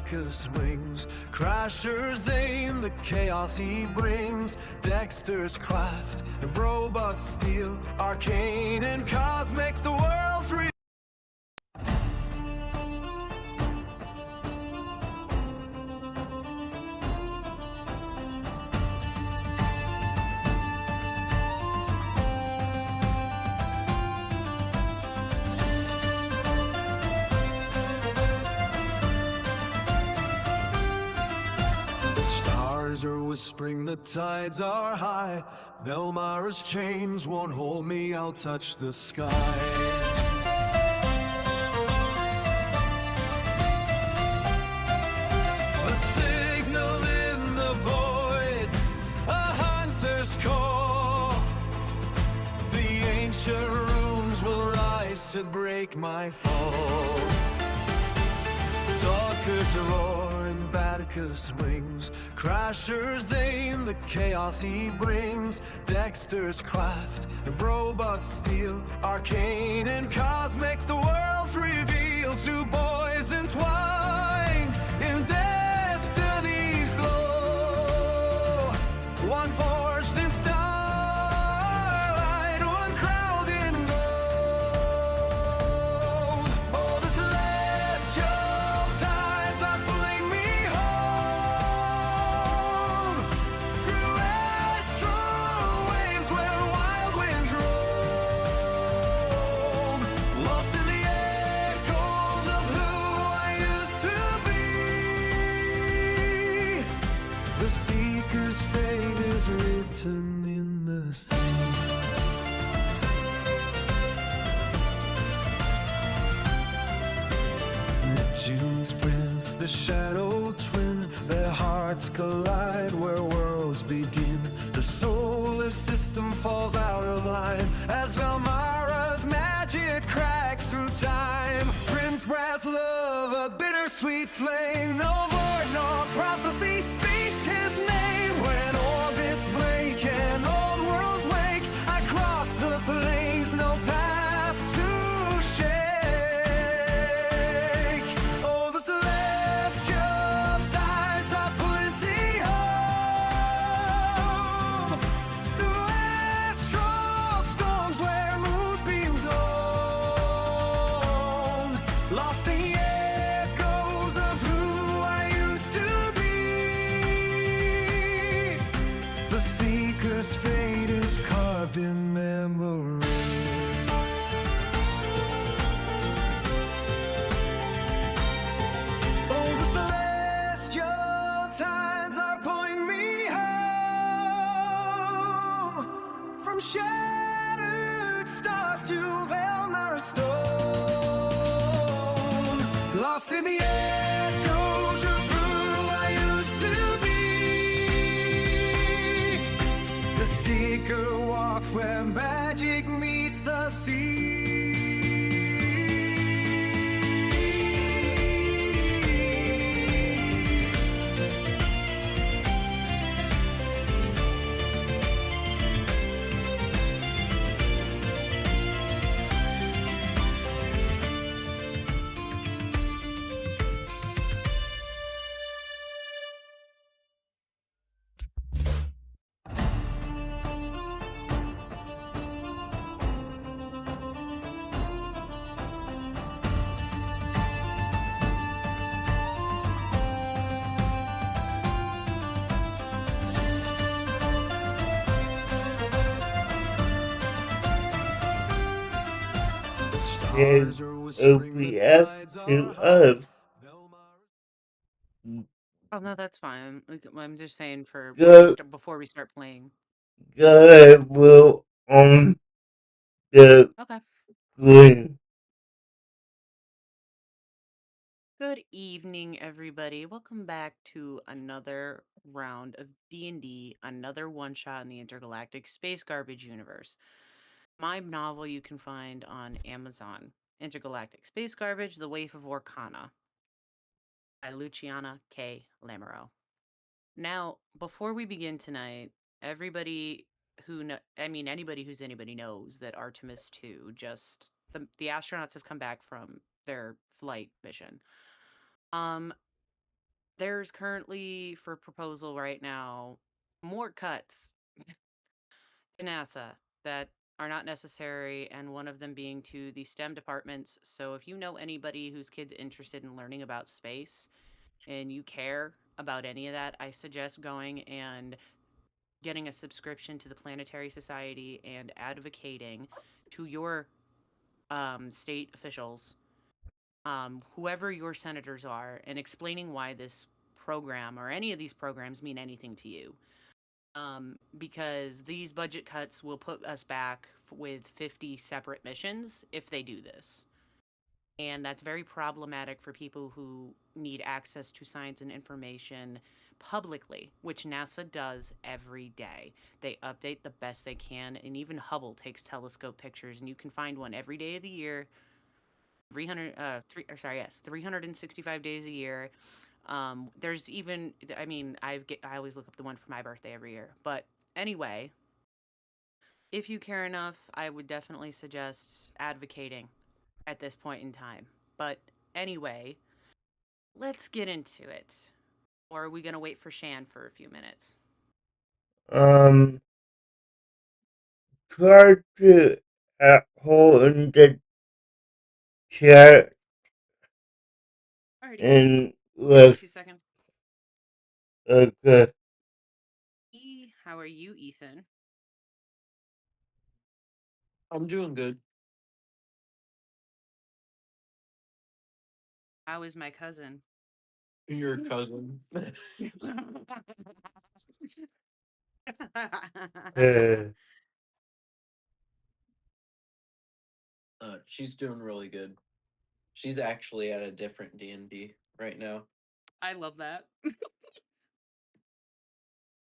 Atticus wings. Crasher's aim, the chaos he brings. Dexter's craft, and robot steel. Arcane and cosmic, the world's real. Are whispering, the tides are high. Velmara's chains won't hold me, I'll touch the sky. A signal in the void, a hunter's call. The ancient runes will rise to break my fall. Talkers roar in Atticus wings. Crasher's aim, the chaos he brings. Dexter's craft, and robot steel. Arcane and cosmic, the world's revealed. Two boys entwined in destiny's glow. One forged in starlight, one crowned in gold. Oh, the celestial tides are pulling me home through astral waves where wild winds roam. Lost in the echoes of who I used to be. The seeker's fate is written in the sea. Neptune's prince, the shadow twin, their hearts collide where worlds begin. The solar system falls out of line as Velmara's magic cracks through time. Prince Brass love, a bittersweet flame. No void, no prophecy speaks his name. When orbits break and old worlds wake, I cross the plains, no path to shake. Oh, the celestial tides are pulling home through astral storms where moonbeams own. Lost in the echoes of who I used to be. The seeker's fate is carved in memory. Oh, the celestial tides are pulling me home from shattered stars to Velmara stone. Lost in the echoes of who I used to be. The seeker walked where magic meets the sea. Is OPS to us. Oh no, that's fine. I'm just saying for Go, before we start playing. go ahead, Will, on the Okay. screen. Good evening, everybody. Welcome back to another round of D&D, another one-shot in the Intergalactic Space Garbage universe. My novel you can find on Amazon. Intergalactic Space Garbage, The Waif of Orkana by Luciana K. Lamoureux. Now, before we begin tonight, everybody anybody who's anybody knows that Artemis 2 just the astronauts have come back from their flight mission. There's currently for proposal right now more cuts to NASA that are not necessary, and one of them being to the STEM departments. So if you know anybody whose kid's interested in learning about space and you care about any of that, I suggest going and getting a subscription to the Planetary Society and advocating to your state officials, whoever your senators are, and explaining why this program or any of these programs mean anything to you. Because these budget cuts will put us back with 50 separate missions if they do this. And that's very problematic for people who need access to science and information publicly, which NASA does every day. They update the best they can, and even Hubble takes telescope pictures, and you can find one every day of the year, 365 days a year. There's even, I mean, I always look up the one for my birthday every year. But anyway, if you care enough, I would definitely suggest advocating at this point in time. But anyway, let's get into it. Or are we going to wait for Shan for a few minutes? Um, try to hold in the chat Alrighty. and I'll be let's 2 seconds. okay. How are you, Ethan? I'm doing good. How is my cousin? Your cousin. Uh, She's doing really good. She's actually at a different D&D right now. I love that.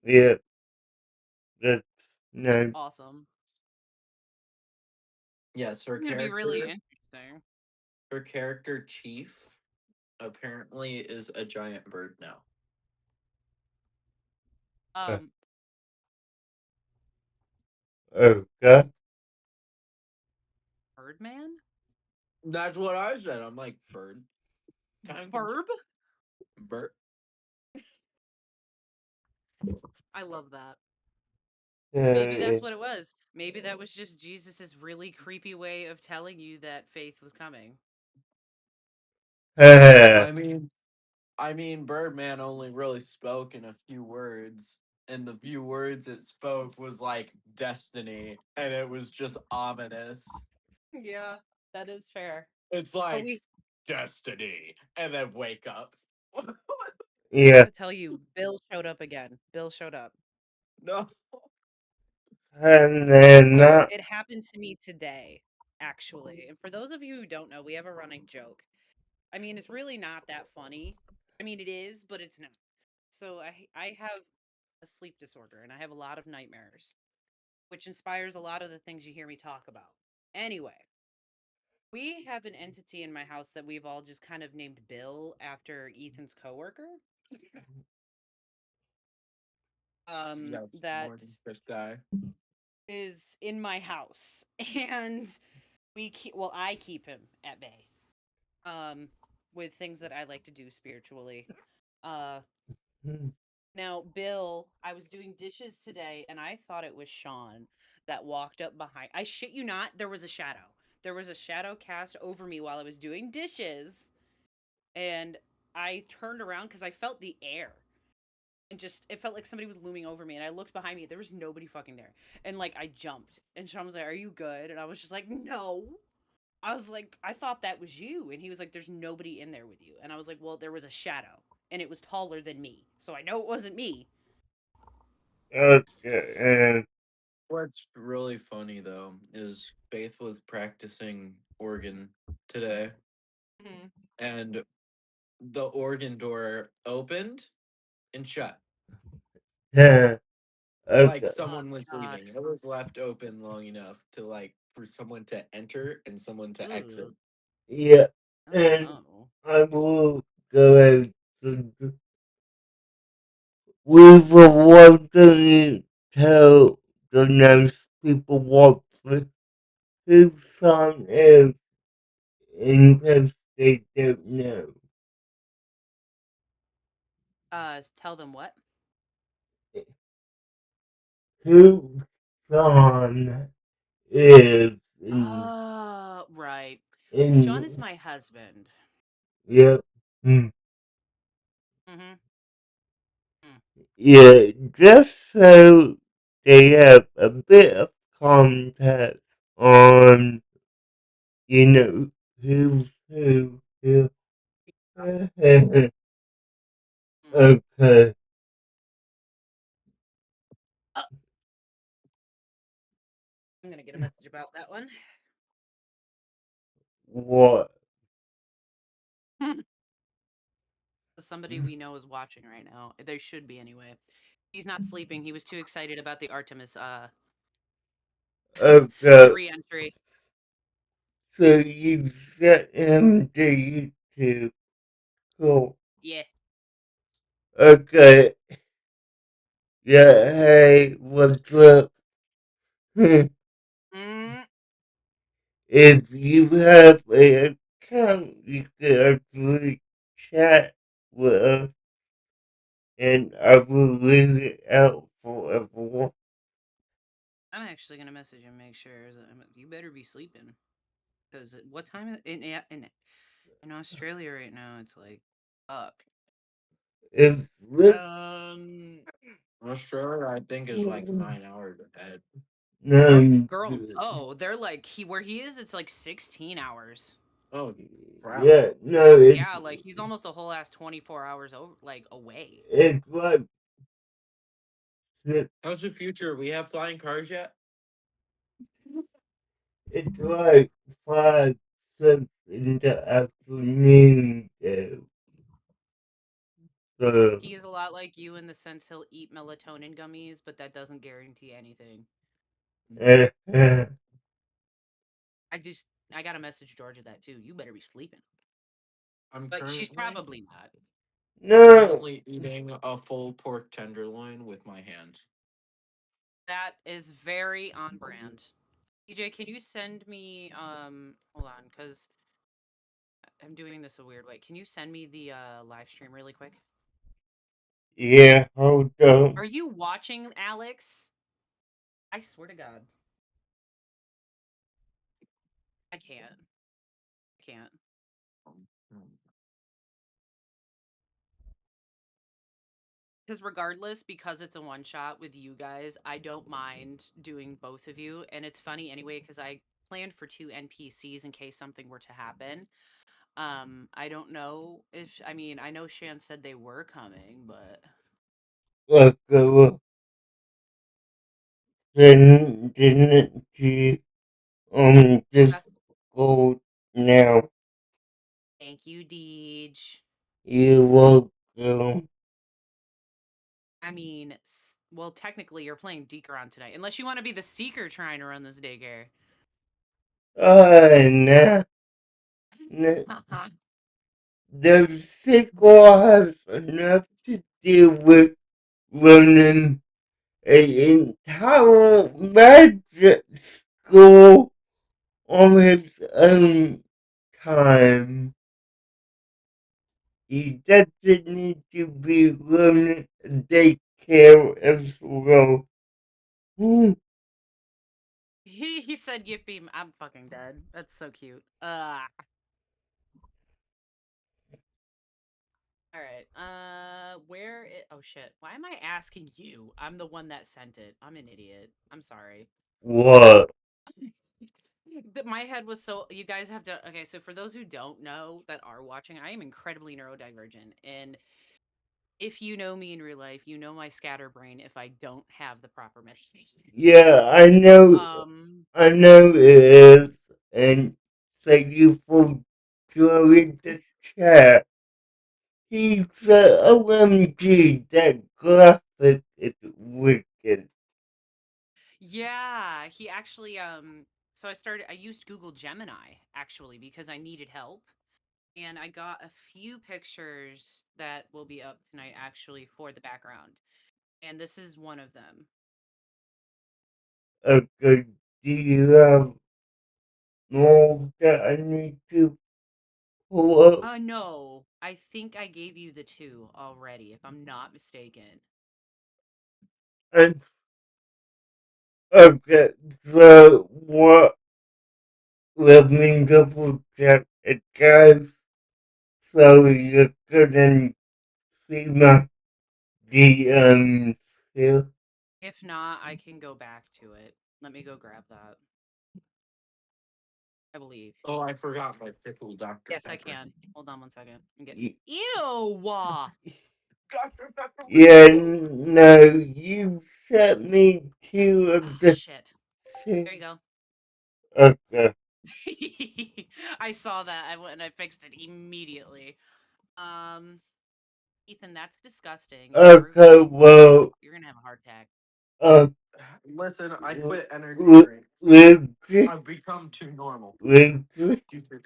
yeah, that's That's nice. awesome. Yes, It's going to be really interesting. her character Chief apparently is a giant bird now. Uh, Um, okay. Birdman? That's what I said. I'm like bird. Verb? Bird. I love that. Maybe Uh, that's what it was. Maybe that was just Jesus's really creepy way of telling you that faith was coming. uh, I mean, Birdman only really spoke in a few words, and the few words it spoke was like destiny, and it was just ominous. Yeah, that is fair. It's But like we destiny, and then wake up. yeah, to tell you, Bill showed up again. Bill showed up. No. and then So not. it happened to me today, actually. And for those of you who don't know, we have a running joke. I mean, it's really not that funny. I mean, it is, but it's not. So I have a sleep disorder and I have a lot of nightmares, which inspires a lot of the things you hear me talk about. Anyway, we have an entity in my house that we've all just kind of named Bill after Ethan's coworker. Yes, That more than just guy. is in my house, and I keep him at bay. With things that I like to do spiritually. Uh, Now, Bill, I was doing dishes today and I thought it was Sean that walked up behind. I shit you not, there was a shadow. There was a shadow cast over me while I was doing dishes. And I turned around because I felt the air. And just, it felt like somebody was looming over me. And I looked behind me. There was nobody fucking there. And like, I jumped. And Sean was like, "Are you good?" And I was just like, "No." I was like, "I thought that was you." And he was like, "There's nobody in there with you." And I was like, "Well, there was a shadow. And it was taller than me. So I know it wasn't me." Okay, and What's really funny though is Faith was practicing organ today, Mhm. and the organ door opened and shut. Like okay, Oh someone was God. leaving. It was left open long enough to like for someone to enter and someone to exit. Ugh. yeah, Oh and no. I will go ahead to. We were wondering tell the nice people what who found if in case they don't know. Tell them what? whose son is Right. Sean is in my husband. yep. Hmm. Mm-hmm. Mm. Yeah, just so they have a bit of context on, you know, who's who. Mm. Okay, Uh, I'm gonna get a message about that one. what? Somebody we know is watching right now. They should be anyway. He's not sleeping. He was too excited about the Artemis the Okay, re-entry. so you set him to YouTube. Cool. Yeah. Okay, yeah, hey, what's up? Mm, If you have a account, you can actually chat with us, and I will leave it out for everyone. I'm actually gonna message him, make sure. You better be sleeping, because what time in Australia right now? It's like, fuck. If this, Australia, I think, is like 9 hours ahead. no, Girl, oh, they're like where he is. It's like 16 hours. Oh, crap. yeah, no, Yeah, like he's almost a whole ass 24 hours over, like away. it's like six, How's the future? We have flying cars yet? it's like 5, 6 in the afternoon, though. So, He is a lot like you in the sense he'll eat melatonin gummies, but that doesn't guarantee anything. uh, uh, I got to message Georgia that too. You better be sleeping. I'm But she's currently probably not. no, currently eating a full pork tenderloin with my hands. That is very on brand. DJ, can you send me hold on, cuz I'm doing this a weird way. Can you send me the live stream really quick? yeah, hold on. Are you watching, Alex? I swear to God. I can't. I can't. Because regardless, because it's a one shot with you guys, I don't mind doing both of you. And it's funny anyway, because I planned for two NPCs in case something were to happen. I don't know if I know Shan said they were coming, but Look, didn't you, just uh, go now? thank you, Deej. You're welcome. Well, technically you're playing Deeker on tonight, unless you want to be the Seeker trying to run this daycare. Nah, nah. The sequel has enough to do with running an entire magic school on his own time. He doesn't need to be running a daycare as well. Hmm. He said yippee. I'm fucking dead. That's so cute. All right. Oh shit. Why am I asking you? I'm the one that sent it. I'm an idiot. I'm sorry. What? My head was so you guys have to okay, so for those who don't know that are watching, I am incredibly neurodivergent. And if you know me in real life, you know my scatterbrain if I don't have the proper medication. Yeah, Um I know it is, and thank you for joining the chat. He said, OMG, that graphic is wicked. yeah, he actually so I used Google Gemini actually because I needed help. And I got a few pictures that will be up tonight actually for the background. And this is one of them. Okay, do you have more that I need to pull up? No. I think I gave you the two already, if I'm not mistaken. And okay, so what? Let me double check it, guys. So you couldn't see my DMs here. If not, I can go back to it. Let me go grab that. I believe. Oh, I forgot my pickle Dr. Yes, I Pepper. can. Hold on one second. I'm getting. Y- Ew! Dr. Pepper with Yeah, pickles. no, you sent me two of Ah, the shit. There you things. go. Okay, I saw that. I went and I fixed it immediately. Um, Ethan, that's disgusting. okay, well, You're gonna have a heart attack. uh, Listen, I quit energy we, drinks. we, I've become too normal. we, Excuse me.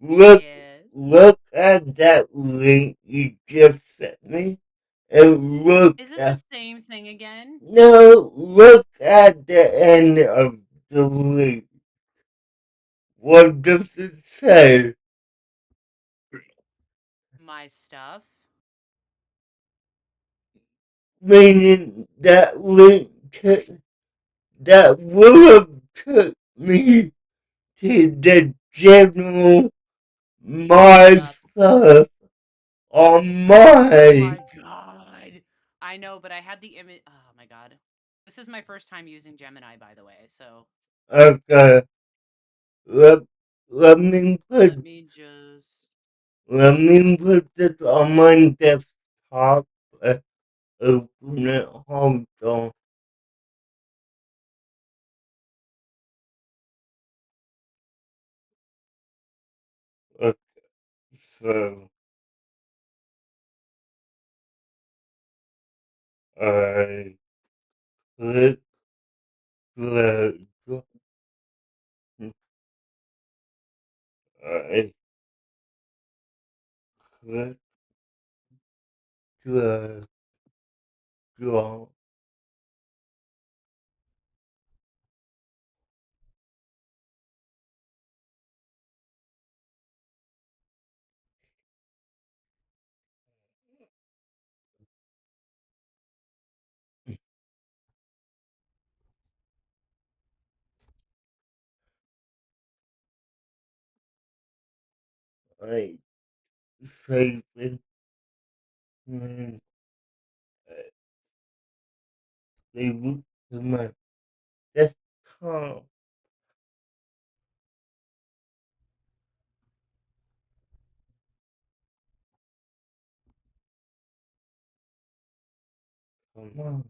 look, Yes. look at that link you just sent me, and look Is it the at, same thing again? no, look at the end of the link. What does it say? My stuff. Meaning that link that would have took me to the general my Shut. stuff on Oh my. my god. I know, but I had the image. Oh my god. This is my first time using Gemini, by the way. So Okay, let, let me put let me just. let me put this on my desktop. Uh, Open it. Hold on. Okay, so I click the. I click the draw. I save it. And save it to my desktop. Come on.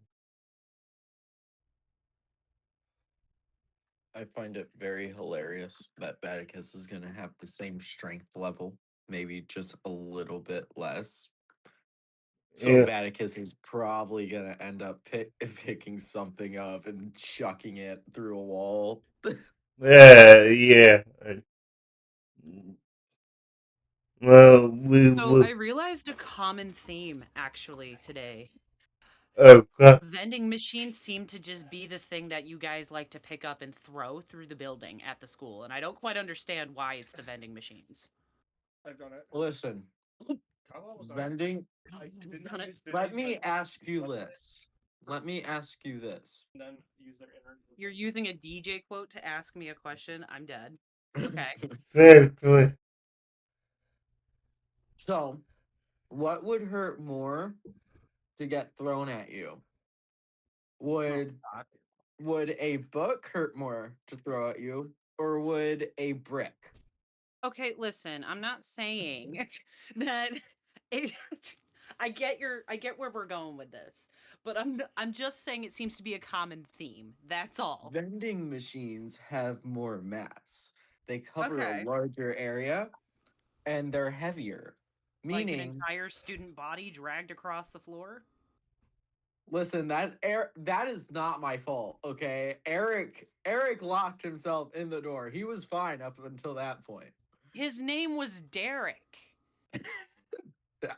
I find it very hilarious that Baticus is going to have the same strength level, maybe just a little bit less. So Yeah, Baticus is probably going to end up picking something up and chucking it through a wall. yeah. Well, we So I will. realized a common theme actually today. Okay. Vending machines seem to just be the thing that you guys like to pick up and throw through the building at the school, and I don't quite understand why it's the vending machines. Listen, vending. Done it. Let me ask you this. Let me ask you this. You're using a DJ quote to ask me a question. I'm dead. Okay. Seriously. So, what would hurt more to get thrown at you? Oh Would God. would a book hurt more to throw at you, or would a brick? Okay, listen, I'm not saying that it, I get where we're going with this, but I'm just saying it seems to be a common theme. That's all. Vending machines have more mass. They cover a Okay. larger area and they're heavier. Like an Meaning, entire student body dragged across the floor. listen, that is not my fault, okay? Eric locked himself in the door. He was fine up until that point. His name was Derek.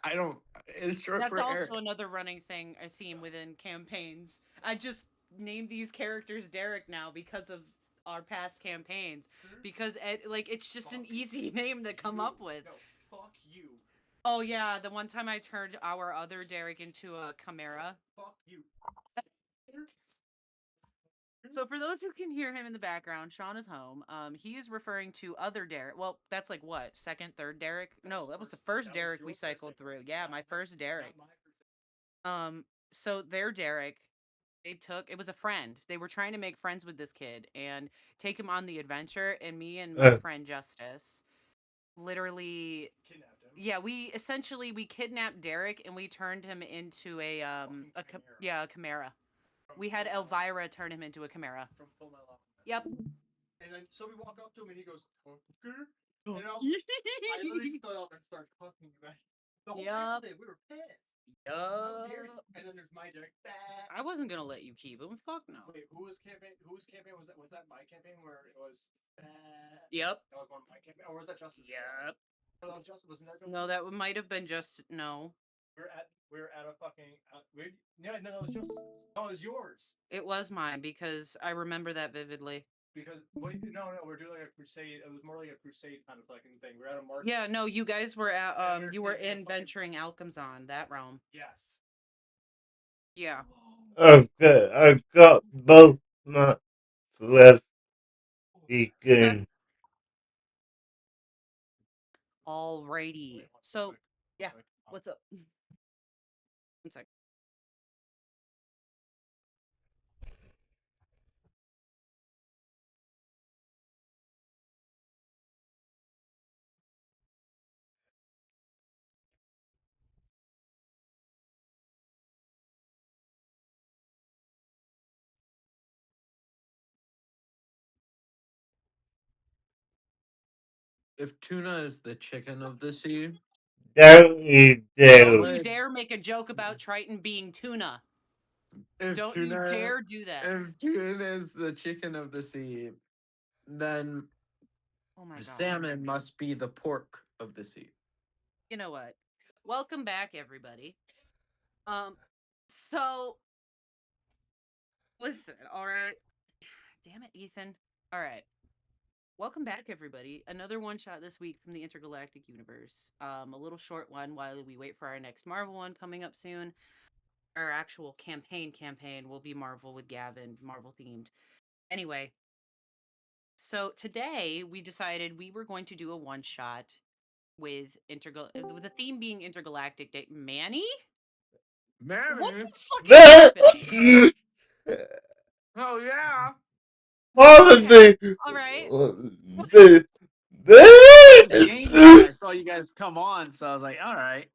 I don't it's short That's for also Eric. another running thing, a theme within campaigns. I just named these characters Derek now because of our past campaigns. Because like it's just an easy name to come up with. No, fuck you. Oh yeah, the one time I turned our other Derek into a chimera. Fuck you. So for those who can hear him in the background, Sean is home. He is referring to other Derek. Well, that's like what, second, third Derek? No, that was the first Derek we cycled through. Yeah, my first Derek. So their Derek, they took. It was a friend. They were trying to make friends with this kid and take him on the adventure. And me and my Uh, friend Justice literally, Kidnapped him. yeah, we kidnapped Derek and we turned him into a chimera. We had Elvira turn him into a chimera. From Full Metal Alchemist. Yep. And then so we walk up to him and he goes, "Okay." And I literally stood up and started cussing you guys. The whole Yup. time we were pissed. How dare you? Yup. And then there's my Derek. I wasn't gonna let you keep him. Fuck no. Wait, whose campaign? Was that my campaign where it was? Yep. That was one of my campaign, or was that Justice? Yep. No, Justice wasn't that. Justice? No, that might have been just no. We're at a fucking. No, it was just. No, it was yours. It was mine because I remember that vividly. Because no, we're doing like a crusade. It was more like a crusade kind of fucking thing. We're at a market. Yeah, no, you guys were at Yeah, you were we're in venturing Alchemzon, that realm. Yes. Yeah. okay, I got both my left beacon. Alrighty. So yeah, what's up? One sec. If tuna is the chicken of the sea, Don't you Don't dare. you dare make a joke about Triton being tuna. if Don't you tuna, dare do that. if tuna is the chicken of the sea, then Oh my god. salmon must be the pork of the sea. You know what? Welcome back, everybody. So listen, all right. Damn it, Ethan. All right. Welcome back, everybody. Another one shot this week from the Intergalactic Universe. A little short one while we wait for our next Marvel one coming up soon. Our actual campaign will be Marvel with Gavin, Marvel themed. Anyway, so today we decided we were going to do a one shot with with the theme being intergalactic Manny? What Mammy? the fuck is happening? Oh yeah. Okay, Probably all right. the I'm game, but I saw you guys come on, so I was like, all right,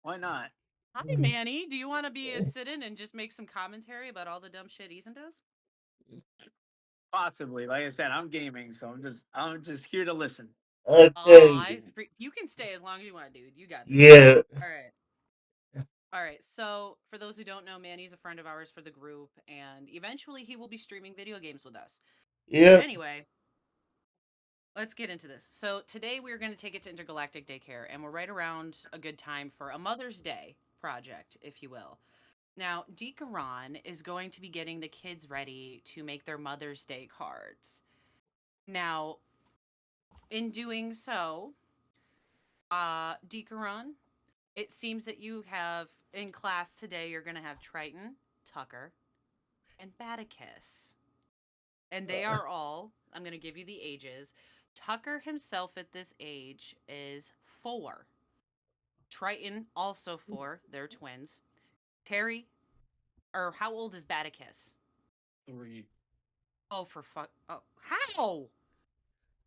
why not? Hi, Manny. Do you want to be a sit-in and just make some commentary about all the dumb shit Ethan does? Possibly. Like I said, I'm gaming, so I'm just here to listen. okay. You can stay as long as you want, dude. You got this. Yeah. All right. All right. So, for those who don't know, Manny's a friend of ours for the group, and eventually he will be streaming video games with us. Yeah. Anyway, let's get into this. So, today we're going to take it to Intergalactic Daycare, and we're right around a good time for a Mother's Day project, if you will. Now, Dikaran is going to be getting the kids ready to make their Mother's Day cards. Now, in doing so, Dikaran, it seems that you have in class today, you're going to have Triton, Tucker, and Baticus. And they are all, I'm going to give you the ages. Tucker himself at this age is 4. Triton, also 4. They're twins. Terry, or how old is Baticus? 3. Oh, for fuck. Oh, how?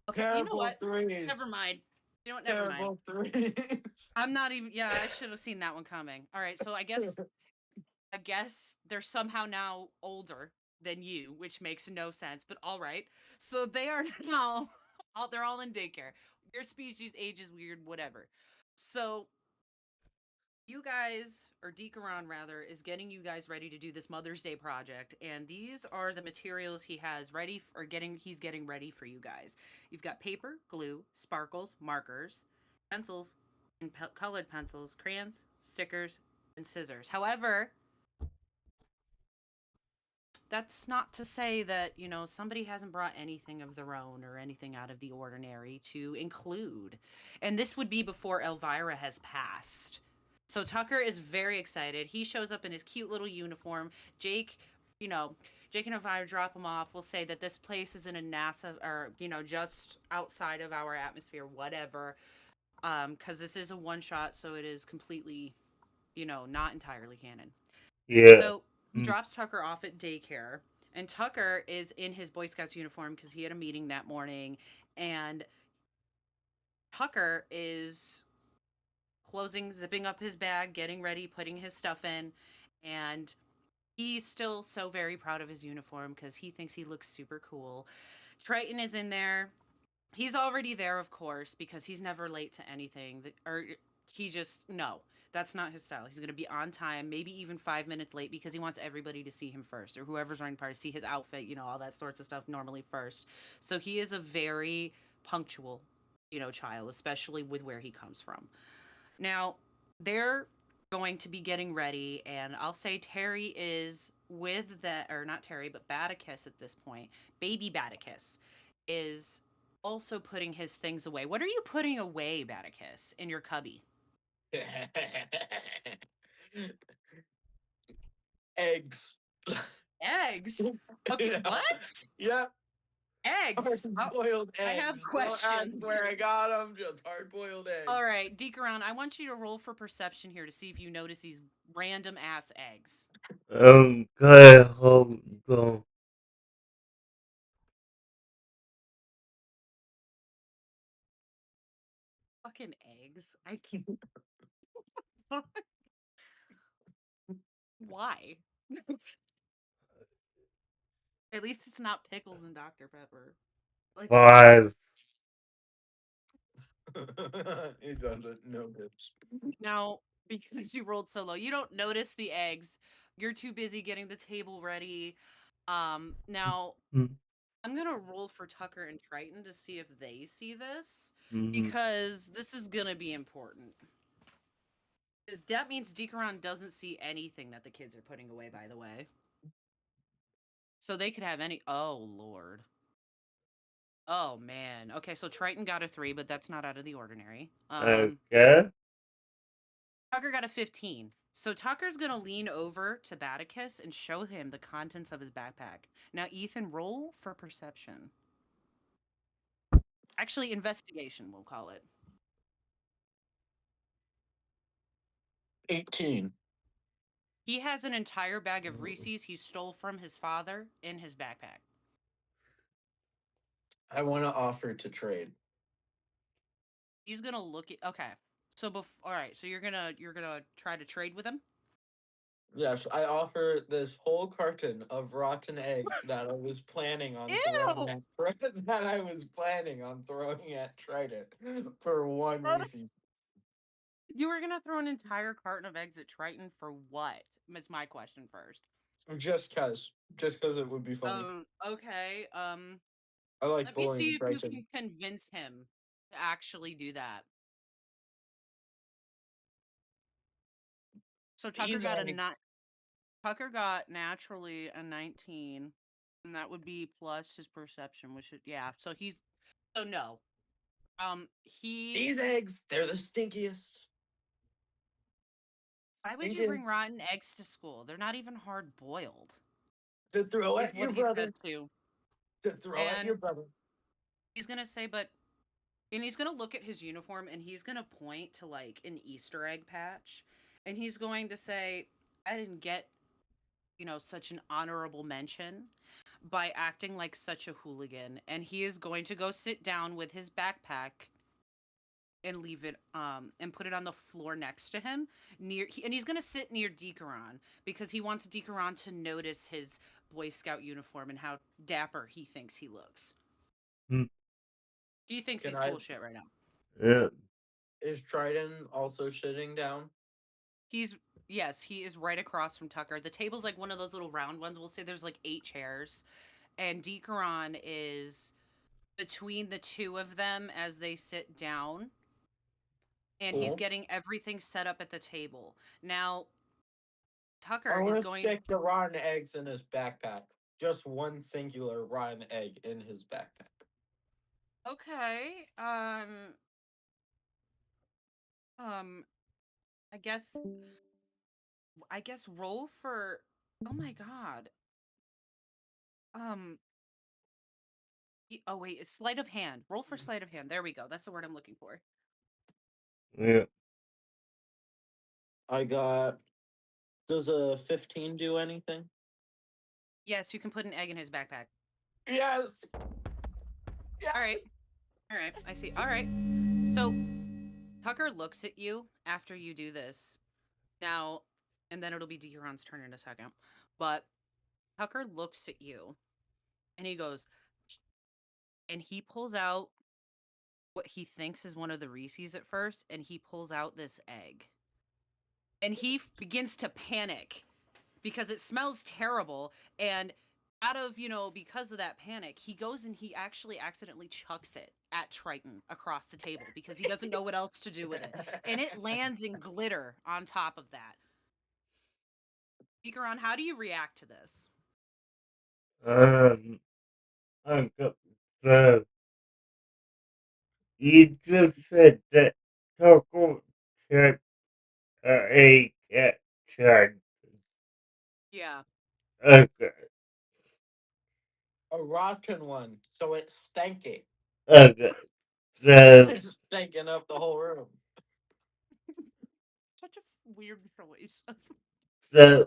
Okay, you know Terrible what? threes. Never mind. You know what? Never mind. Terrible 3. I'm not even. Yeah, I should have seen that one coming. All right, so I guess they're somehow now older than you, which makes no sense. But all right, so they are now. They're all in daycare. Your species age is weird. Whatever. So you guys, or Decaron rather, is getting you guys ready to do this Mother's Day project, and these are the materials he has ready he's getting ready for you guys. You've got paper, glue, sparkles, markers, pencils, and colored pencils, crayons, stickers, and scissors. However, that's not to say that, somebody hasn't brought anything of their own or anything out of the ordinary to include. And this would be before Elvira has passed. So Tucker is very excited. He shows up in his cute little uniform. Jake, you know, Jake and Elvira drop him off. We'll say that this place is in a NASA or, just outside of our atmosphere, whatever. Because this is a one shot, so it is completely, not entirely canon. Yeah. So he Mm, drops Tucker off at daycare, and Tucker is in his Boy Scouts uniform because he had a meeting that morning. And Tucker is zipping up his bag, getting ready, putting his stuff in. And he's still so very proud of his uniform because he thinks he looks super cool. Triton is in there. He's already there, of course, because he's never late to anything. Or he just, no, that's not his style. He's going to be on time, maybe even 5 minutes late because he wants everybody to see him first or whoever's running party, see his outfit, all that sorts of stuff normally first. So he is a very punctual, child, especially with where he comes from. Now, they're going to be getting ready, and I'll say Terry is with that, or not Terry, but Batticus at this point. Baby Batticus is also putting his things away. What are you putting away, Batticus, in your cubby? Eggs. Eggs. Okay, Yeah. what? Yeah. Eggs. Oh, Hard-boiled I have eggs. Don't ask questions. where I got them. Just hard-boiled All eggs. right, Deekaron, I want you to roll for perception here to see if you notice these random ass eggs. okay, hold on. Fucking eggs. I can't. Why? At least it's not pickles and Dr. Pepper. Like, 5. He doesn't notice. now, because you rolled so low, you don't notice the eggs. You're too busy getting the table ready. Now Mm, I'm gonna roll for Tucker and Triton to see if they see this mm, because this is gonna be important. Because that means Decaron doesn't see anything that the kids are putting away. By the way, so they could have any. Oh Lord. Oh man. Okay, so Triton got a 3, but that's not out of the ordinary. okay. Tucker got a 15. So Tucker's going to lean over to Batticus and show him the contents of his backpack. Now, Ethan, roll for perception. Actually, investigation, we'll call it. 18. He has an entire bag of Reese's he stole from his father in his backpack. I want to offer to trade. He's going to look at okay. So all right, so you're going to try to trade with him? Yes, I offer this whole carton of rotten eggs that I was planning on throwing Ew! at that I was planning on throwing at Trident for one Reese's. You were going to throw an entire carton of eggs at Triton for what? Is my question first. Just cause it would be funny. Okay. I like Let me bullying see if you Triton. can convince him to actually do that. So These eggs. Tucker got naturally a 19, and that would be plus his perception, which is yeah. So no. He These eggs, they're the stinkiest. Why would you bring Stinkiest rotten eggs to school? They're not even hard boiled. to throw Is at what your he says brother. too. To throw at And your brother. he's gonna say, and he's gonna look at his uniform and he's gonna point to like an Easter egg patch, and he's going to say, "I didn't get such an honorable mention by acting like such a hooligan." And he is going to go sit down with his backpack and leave it and put it on the floor next to him and he's going to sit near Decaron because he wants Decaron to notice his Boy Scout uniform and how dapper he thinks he looks. Mm, He thinks Can he's I? cool shit right now. yeah. Is Trident also sitting down? He's Yes, he is right across from Tucker. The table's like one of those little round ones. We'll say there's like 8 chairs, and Decaron is between the two of them as they sit down, and he's Cool. getting everything set up at the table. Now, I Tucker want is to going stick the rotten eggs in his backpack. just one singular rotten egg in his backpack. Okay. Um. I guess. I guess roll for. Oh my god. Um. Oh wait, it's sleight of hand. Roll for sleight of hand. There we go. That's the word I'm looking for. Yeah. I got. Does a 15 do anything? Yes, you can put an egg in his backpack. Yes. Yeah. All right. All right. I see. All right. So Tucker looks at you after you do this. Now, and then it'll be Dehuron's turn in a second. But Tucker looks at you and he goes, and he pulls out what he thinks is one of the Reese's at first, and he pulls out this egg. And he begins to panic because it smells terrible. And out of, because of that panic, he goes and he actually accidentally chucks it at Triton across the table because he doesn't know what else to do with it. And it lands in glitter on top of that. Ikaron, how do you react to this? I got the. You just said that Taco checked a cat check. Yeah. Okay. A rotten one, so it's stanky. Okay. So, It's stinking up the whole room. Such a weird choice. so,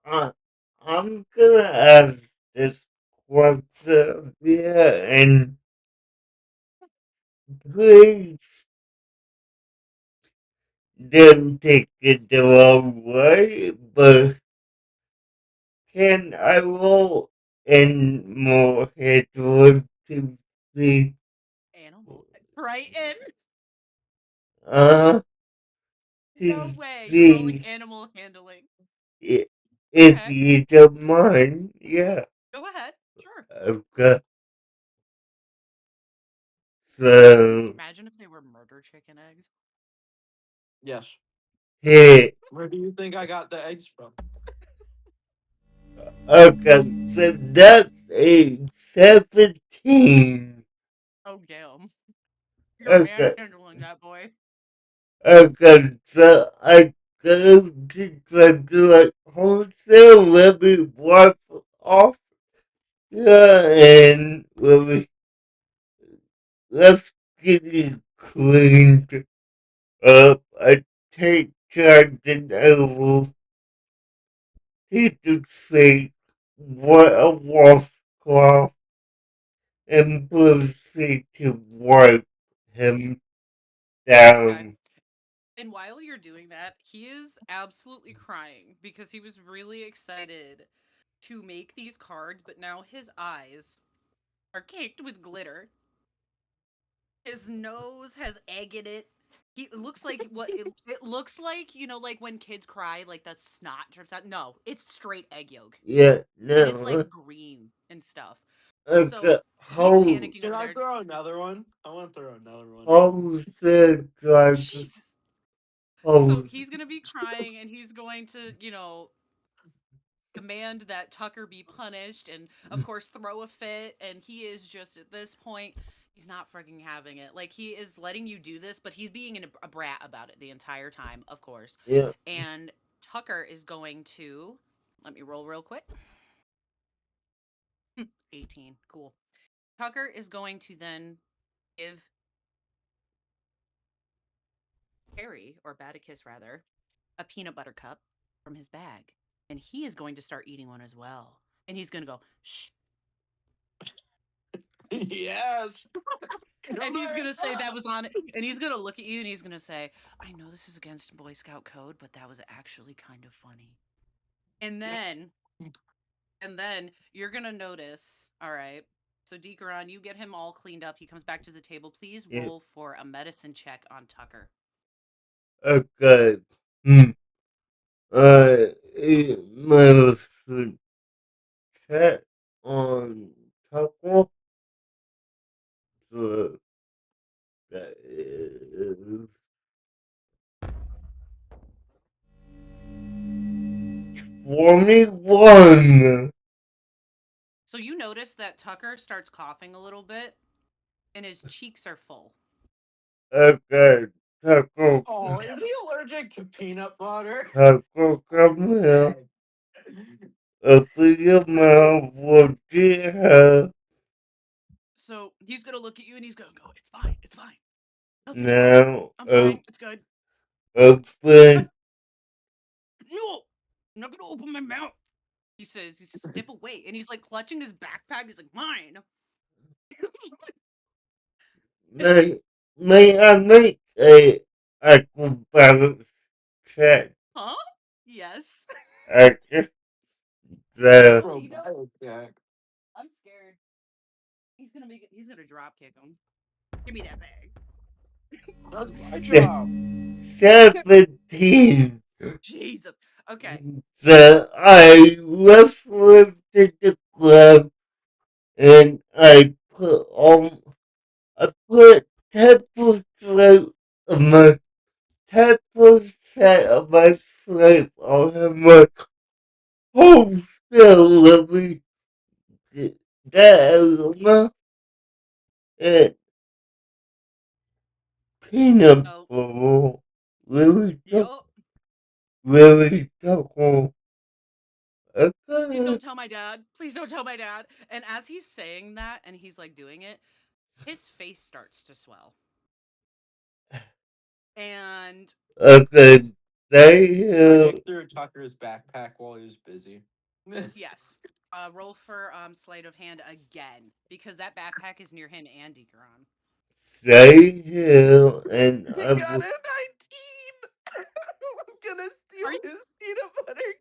uh, I'm gonna ask this question here, and please don't take it the wrong way, but can I roll more headroom to see, Animal. Triton? uh, No to way. You're rolling see animal handling. if Okay. you don't mind? Yeah. Go ahead. Sure. Okay. Just So, imagine if they were murder chicken eggs. Yes. hey, Where do you think I got the eggs from? okay, so that's a 17. Oh, damn. You're Okay, manhandling that boy. okay, so I go to try to like wholesale, let me wipe off, yeah, and let's get it cleaned up. I take charge and over. He just say, what a washcloth and proceed to wipe him Okay. down. And while you're doing that, he is absolutely crying because he was really excited to make these cards, but now his eyes are caked with glitter. His nose has egg in it. He it looks like it looks like, like when kids cry, like that snot drips out. No, it's straight egg yolk. Yeah, And it's no. like green and stuff. Okay, So he's panicking Can over I there. throw another one? I want to throw another one. wholesale drive, Jesus. So wholesale, he's gonna be crying and he's going to, demand that Tucker be punished and of course throw a fit, and he is just at this point he's not freaking having it. Like he is letting you do this, but he's being a brat about it the entire time, of course. yeah, And Tucker is going to let me roll real quick. 18. Cool. Tucker is going to then give Harry, or Baticus rather, a peanut butter cup from his bag. And he is going to start eating one as well. And he's going to go, shh. Yes. And he's going to say that was on it. And he's going to look at you and he's going to say, I know this is against Boy Scout code, but that was actually kind of funny. And Yes. then you're going to notice, all right. So Deekaron, you get him all cleaned up. He comes back to the table. Please yeah. roll for a medicine check on Tucker. Okay. Hmm. My chat on Taco. So that is 21. So you notice that Tucker starts coughing a little bit, and his cheeks are full. Okay, Taco, Oh, is he allergic to peanut butter? Taco, come here. Dang. Open your mouth, what do you have? So he's gonna look at you and he's gonna go, "It's fine, it's fine. Nothing's wrong. Now, I'm fine. It's good." open, No, I'm not gonna open my mouth. He says, "He's step away," and he's like clutching his backpack. He's like, "Mine." may I make a acrobatics check? Huh? Yes. I guess Oh, you know, Acrobatic check. I'm scared. He's gonna make it. He's gonna drop kick him. Give me that bag. That's my job. 17. Jesus. Okay. So I wrestled to the ground and I put 10% of my 10% of my sleep on him like, oh, still let me get that element and peanut Oh, butter. Really, yup. really, okay. Please don't tell my dad. Please don't tell my dad. And as he's saying that and he's like doing it, his face starts to swell. And Okay, they I dig through Tucker's backpack while he was busy. yes, roll for sleight of hand again because that backpack is near him and Decaron. stay here and He I got will a 19! I'm gonna steal Are you his peanut butter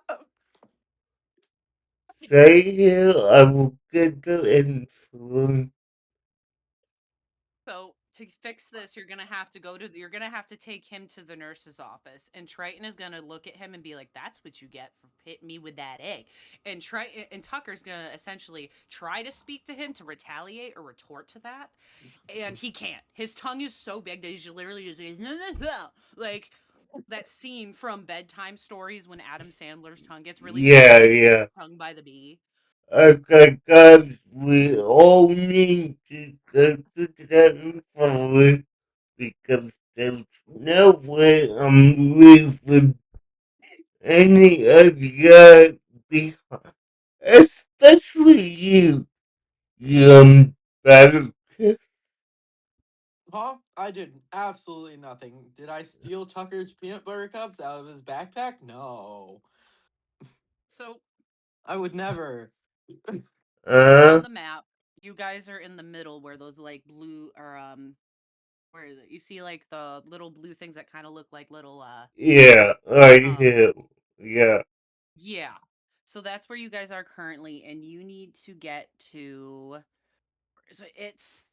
cups. stay here. I will get the insulin. So to fix this, you're gonna have to take him to the nurse's office, and Triton is gonna look at him and be like, "That's what you get for hitting me with that egg." And Tucker's gonna essentially try to speak to him to retaliate or retort to that, and he can't. His tongue is so big that he's literally just like that scene from bedtime stories when Adam Sandler's tongue gets really big Yeah, and he gets yeah. stung by the bee. Okay, guys, we all need to go to that infirmary because there's no way I'm leaving any of you behind. Especially you, young better. Huh? I did absolutely nothing. Did I steal Tucker's peanut butter cups out of his backpack? No. So I would never. Uh, on the map, you guys are in the middle where those like blue or where is it? You see like the little blue things that kind of look like little yeah, I um hear. Yeah. yeah. So that's where you guys are currently, and you need to get to so it's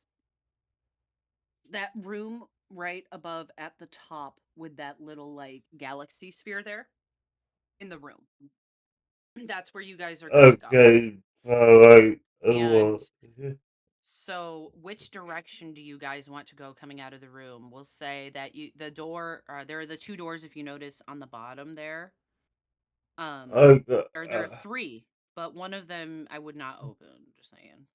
that room right above at the top with that little like galaxy sphere there in the room. That's where you guys are gonna go. Okay, alright. And Oh, so, which direction do you guys want to go coming out of the room? We'll say that the door, there are the two doors if you notice on the bottom there. okay. Or there are three, but one of them I would not open. Just saying.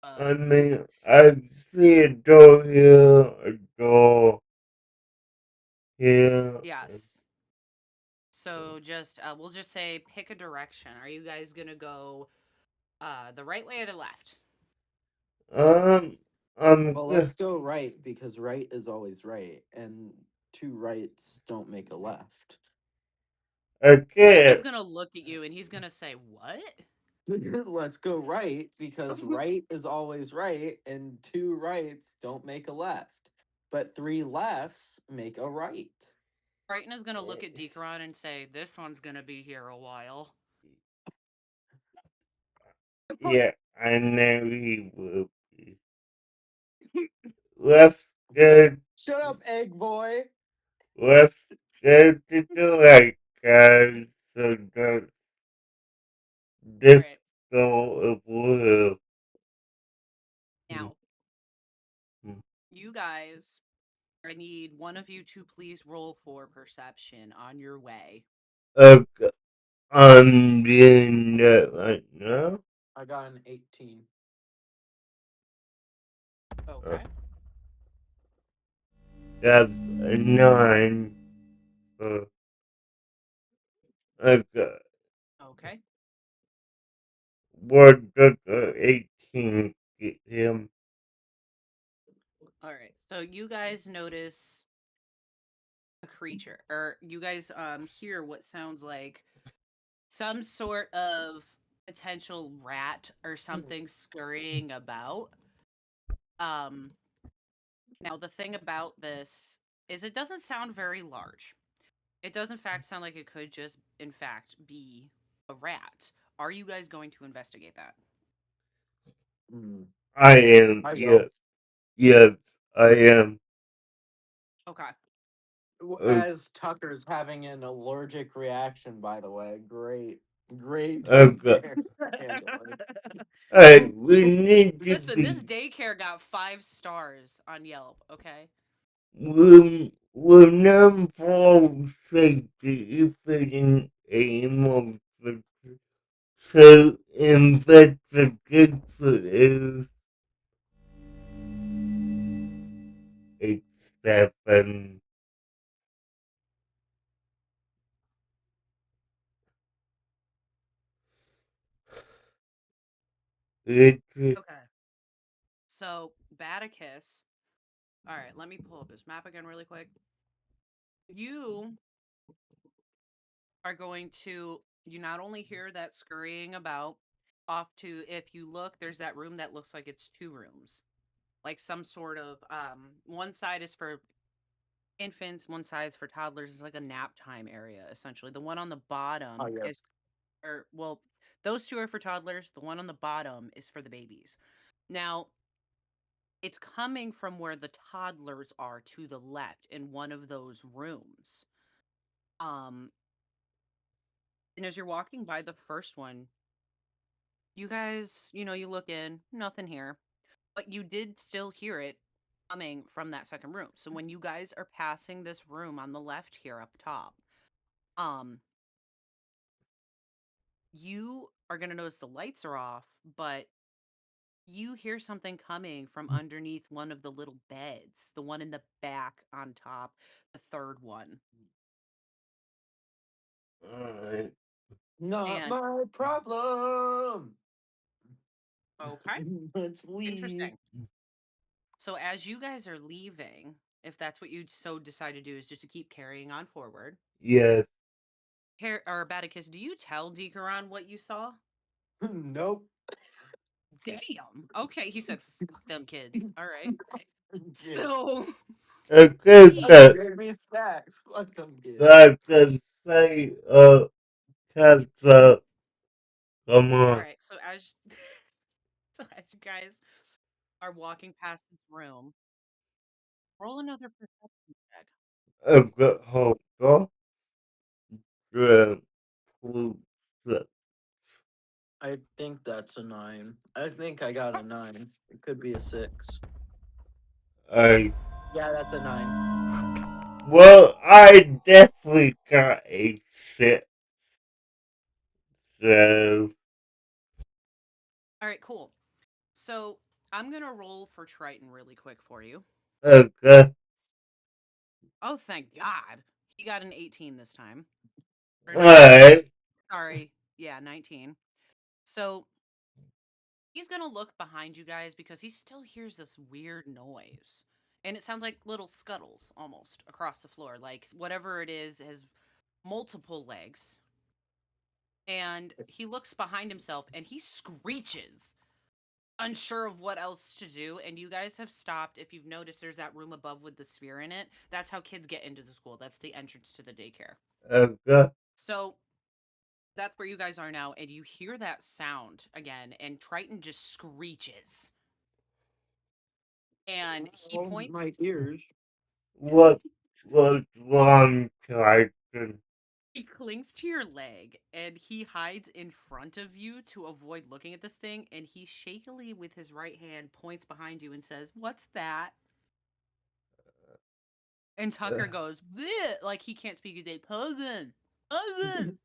I But mean, I see a door here, a door here. yes. So just we'll just say pick a direction. Are you guys gonna go the right way or the left? Um, I'm Well, let's good. go right because right is always right, and two rights don't make a left. Okay. Triton's gonna look at you and he's gonna say, "What?" Let's go right because right is always right, and two rights don't make a left, but three lefts make a right. Triton is gonna look at Decaron and say, "This one's gonna be here a while." Yeah, I know he will be. Let's go. Shut up, egg boy. Let's go to the right, guys. So that All this right. door will. Now, you guys, I need one of you to please roll for perception on your way. Okay. I'm doing that right now. I got an 18. Uh, Okay. that's a 9. Uh, I got, Okay. what does 18 get him? All right. So you guys notice a creature, or you guys hear what sounds like some sort of potential rat or something scurrying about. Um Now the thing about this is it doesn't sound very large. It does in fact sound like it could just in fact be a rat. Are you guys going to investigate that? Mm, I am, I yeah, will. yeah, I am. Okay. Uh, As Tucker's having an allergic reaction, by the way. Great got, daycare handler. hey, we need to Listen, this be, daycare got 5 stars on Yelp, okay? we're known for safety if it an aim of the so investigation is seven. It Okay. So, Baticus. All right, let me pull up this map again really quick. You are going to you not only hear that scurrying about off to if you look, there's that room that looks like it's 2 rooms. Like some sort of one side is for infants, one side is for toddlers. It's like a nap time area essentially. The one on the Oh, bottom is yes. or well, those two are for toddlers. The one on the bottom is for the babies. Now, it's coming from where the toddlers are to the left in one of those rooms. Um, and as you're walking by the first one, you guys, you look in, nothing here, but you did still hear it coming from that second room. So when you guys are passing this room on the left here up top, um, you are going to notice the lights are off, but you hear something coming from underneath one of the little beds, the one in the back on top, the third one. Not And my problem. okay, Let's leave. interesting. So as you guys are leaving, if that's what you so decide to do is just to keep carrying on forward. yes, Or Baticus, do you tell Decaron what you saw? Nope. Damn. Okay, he said, "Fuck them kids." All right. So okay, Tucker he. that gave me stacks. Fuck them kids. that can say Tesla, come All on, right. So as so as you guys are walking past this room, roll another perception check. I've got hold on, the I think that's a 9. I think I got a 9. It could be a 6. I Yeah, that's a 9. well, I definitely got a 6, so All right. Cool. So I'm gonna roll for Triton really quick for you. okay, Oh, thank God. He got an 18 this time. Or 19. alright, Sorry. Yeah, 19. So he's going to look behind you guys because he still hears this weird noise. And it sounds like little scuttles almost across the floor. Like whatever it is has multiple legs. And he looks behind himself and he screeches, unsure of what else to do. And you guys have stopped. If you've noticed, there's that room above with the sphere in it. That's how kids get into the school. That's the entrance to the daycare. okay, So that's where you guys are now, and you hear that sound again, and Triton just screeches. And he Oh, points, my ears. what was wrong, Triton? he clings to your leg, and he hides in front of you to avoid looking at this thing. And he shakily, with his right hand, points behind you and says, "What's that?" And Tucker goes, "Bleh," like he can't speak a day. Poven, Poven.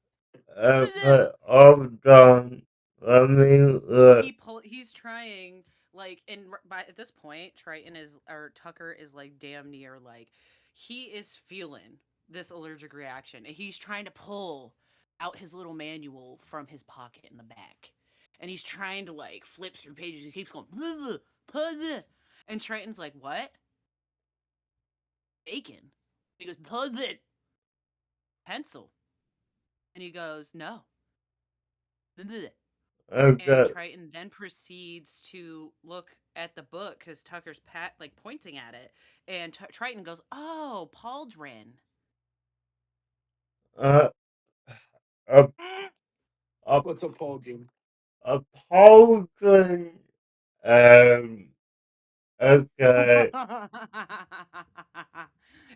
Okay, hold on. Let me look. He's trying like by at this point Triton is or Tucker is like damn near like he is feeling this allergic reaction and he's trying to pull out his little manual from his pocket in the back. And he's trying to like flip through pages. He keeps going "Bleh, bleh, bleh." And Triton's like, "What? Bacon?" He goes, "Bleh, bleh." Pencil. And he goes, "No." Bleh, bleh. And Okay, Triton then proceeds to look at the book because Tucker's like pointing at it, and Triton goes, "Oh, pauldron." uh, a, a, What's a pauldron? a pauldron, um, okay,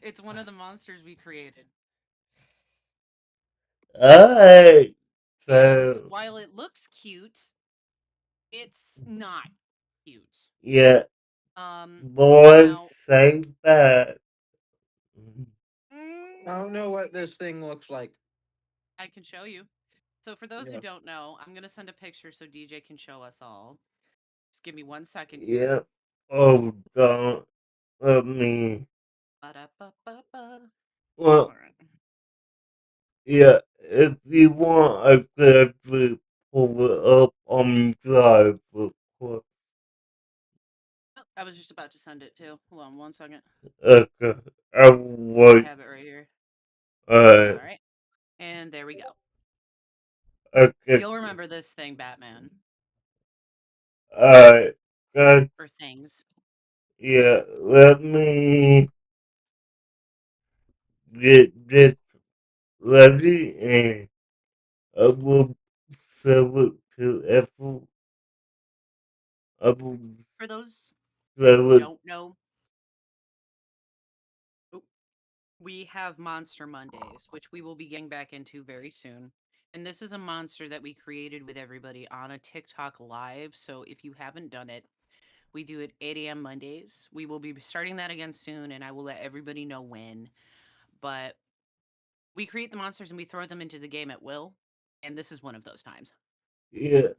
It's one of the monsters we created, alright, and so, while it looks cute, it's not cute. yeah, Um, boys now say that. I don't know what this thing looks like. I can show you. So for those who Yeah. don't know, I'm gonna send a picture so DJ can show us all. Just give me 1 second here. Yeah, hold on, let me, Ba-da-ba-ba-ba. well, All right. yeah, if you want, I could actually pull it up on Drive, of course. Oh, I was just about to send it too. Hold on 1 second. Okay, I I would, have it right here. uh, All right. And there we go. okay, You'll remember this thing, Batman. alright, good, Or things. yeah, let me get this ready and I will show it to Apple, I will For those show who it, don't know, oh, we have Monster Mondays, which we will be getting back into very soon. And this is a monster that we created with everybody on a TikTok live. So if you haven't done it, we do it 8 a.m. Mondays. We will be starting that again soon, and I will let everybody know when. But we create the monsters and we throw them into the game at will. And this is one of those times. yeah,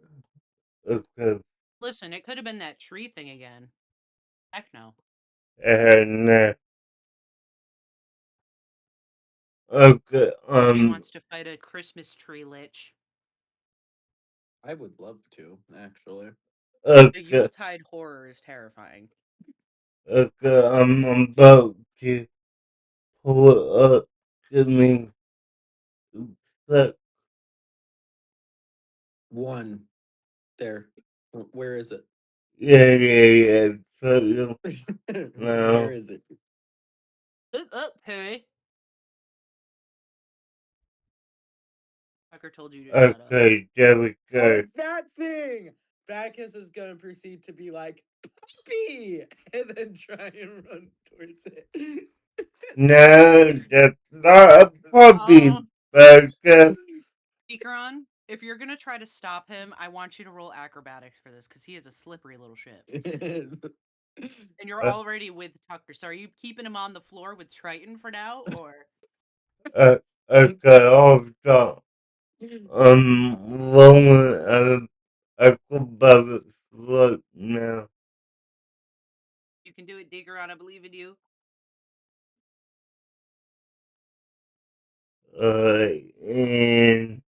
okay, Listen, it could have been that tree thing again. Heck no. and, okay, He wants to fight a Christmas tree lich. I would love to, actually. The okay, Yuletide horror is terrifying. okay, I'm about to pull it up, give me, but, One. There. Where is it? yeah, so, you Where know, is it? Up, hey. Tucker told you to shut up. okay, there we Oh, go. it's that thing! Bacchus is gonna proceed to be like, puppy! And then try and run towards it. No, that's not a Oh, puppy burger. Ikron, if you're gonna try to stop him, I want you to roll acrobatics for this because he is a slippery little shit. And you're Uh, already with Tucker. So are you keeping him on the floor with Triton for now, or uh, okay, hold on. Rolling acrobatic right now. you can do it, Diggeron? I believe in you. And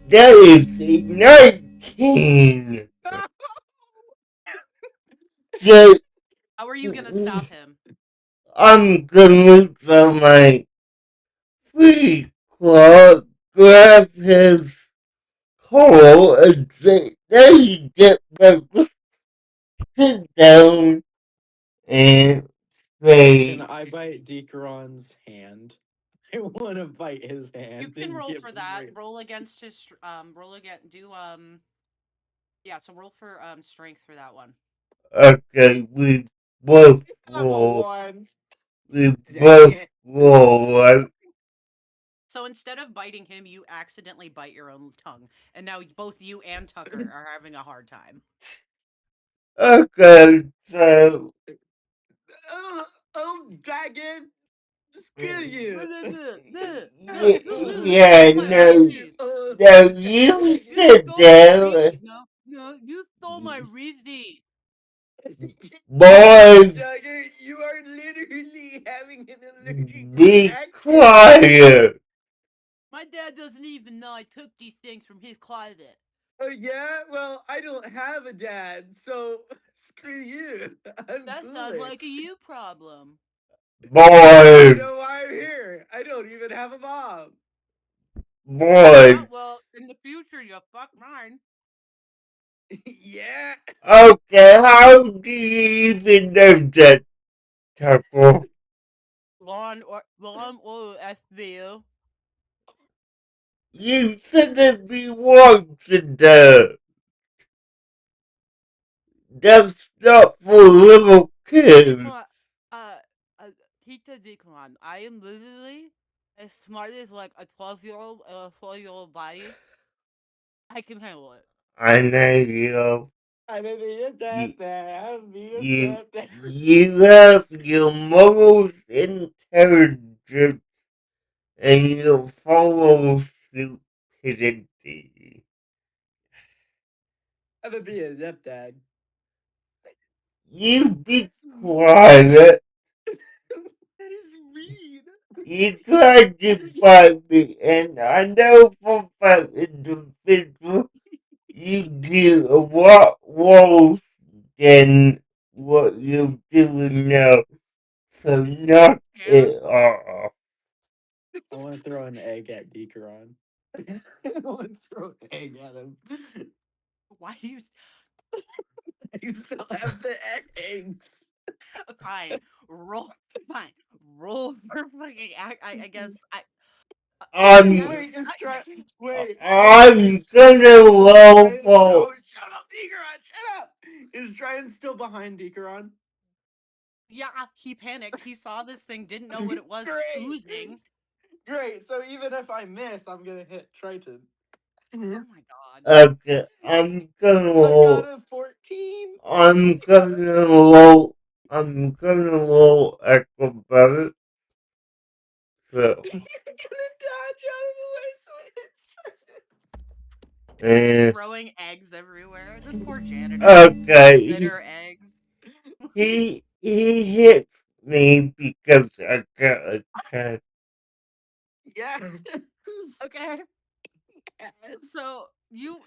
that is a 19. So, How are you gonna stop him? I'm gonna try my free claw, grab his call and say, there you get back, sit down and Can say, I bite Decaron's hand? I want to bite his You hand can and roll give for him that. right. Roll against his roll again. Do yeah. So roll for strength for that one. okay, both I'm a roll, one. we Dang both it. roll, right? So instead of biting him, you accidentally bite your own tongue, and now both you and Tucker are having a hard time. Okay, so, Oh, oh, dragon. Screw you. You Yeah, stole my no, Reese's. no, you You sit stole my there, Reese's. No, you stole my Reese's. boy, Duggar, you are literally having an allergic be reaction. quiet. My dad doesn't even know I took these things from his closet. Oh yeah? Well, I don't have a dad, so screw you. I'm That sounds cooler. like a you problem. You Boy, know why I'm here? I don't even have a mom. Yeah, boy. well, in the future, you fuck mine. Yeah. Okay, how do you even know that, Temple? Lawn or SVU. You said it be once a day. That's not for little kids. Declan, uh, uh, Pizza Declan, I am literally as smart as like a 12-year-old or a 4-year-old body. I can handle it. I know you. I didn't even You, that bad. I'm being you, that. you have your morals intelligence and you follow stupidity. I'm being stepdad. You be That's mean. quiet. That is mean. You tried to fight me, and I know for a fact individual you do a lot worse than what you're doing now. So knock Yeah. it off. I want to throw an egg at Decaron. I want to throw an egg at him. Why do you? I still have the eggs. Fine. Roll. Fine. Roll for fucking. I guess. I I'm guess. Wait, it's I, try. Wait, I'm gonna it's roll trying. for No, shut up, Decaron. Shut up. Is Trying still behind Decaron? yeah. He panicked. He saw this thing. Didn't know what it was. Great. Oozing. Great. So even if I miss, I'm gonna hit Triton. Oh my god. okay. I'm gonna I got roll. a 14. I'm gonna roll. I'm gonna roll acrobatic. So, You're gonna dodge out of the way so Just and throwing eggs everywhere. This poor janitor. okay, Litter eggs. he hits me because I got a 10. Yes. Okay. Yes. So you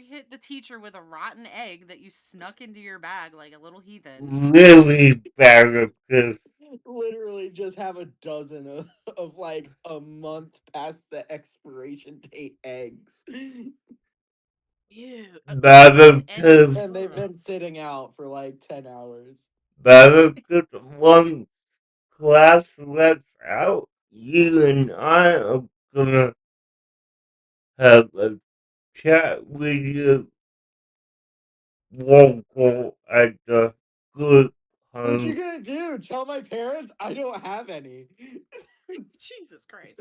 hit the teacher with a rotten egg that you snuck into your bag like a little heathen. Really bad because Literally just have a dozen of like a month past the expiration date eggs. Ew. bad Rotten egg. because And they've Ugh. been sitting out for like 10 hours. bad because one class lets out. You and I are gonna have a chat with your local at the good What you home. gonna do? Tell my parents I don't have any. Jesus Christ.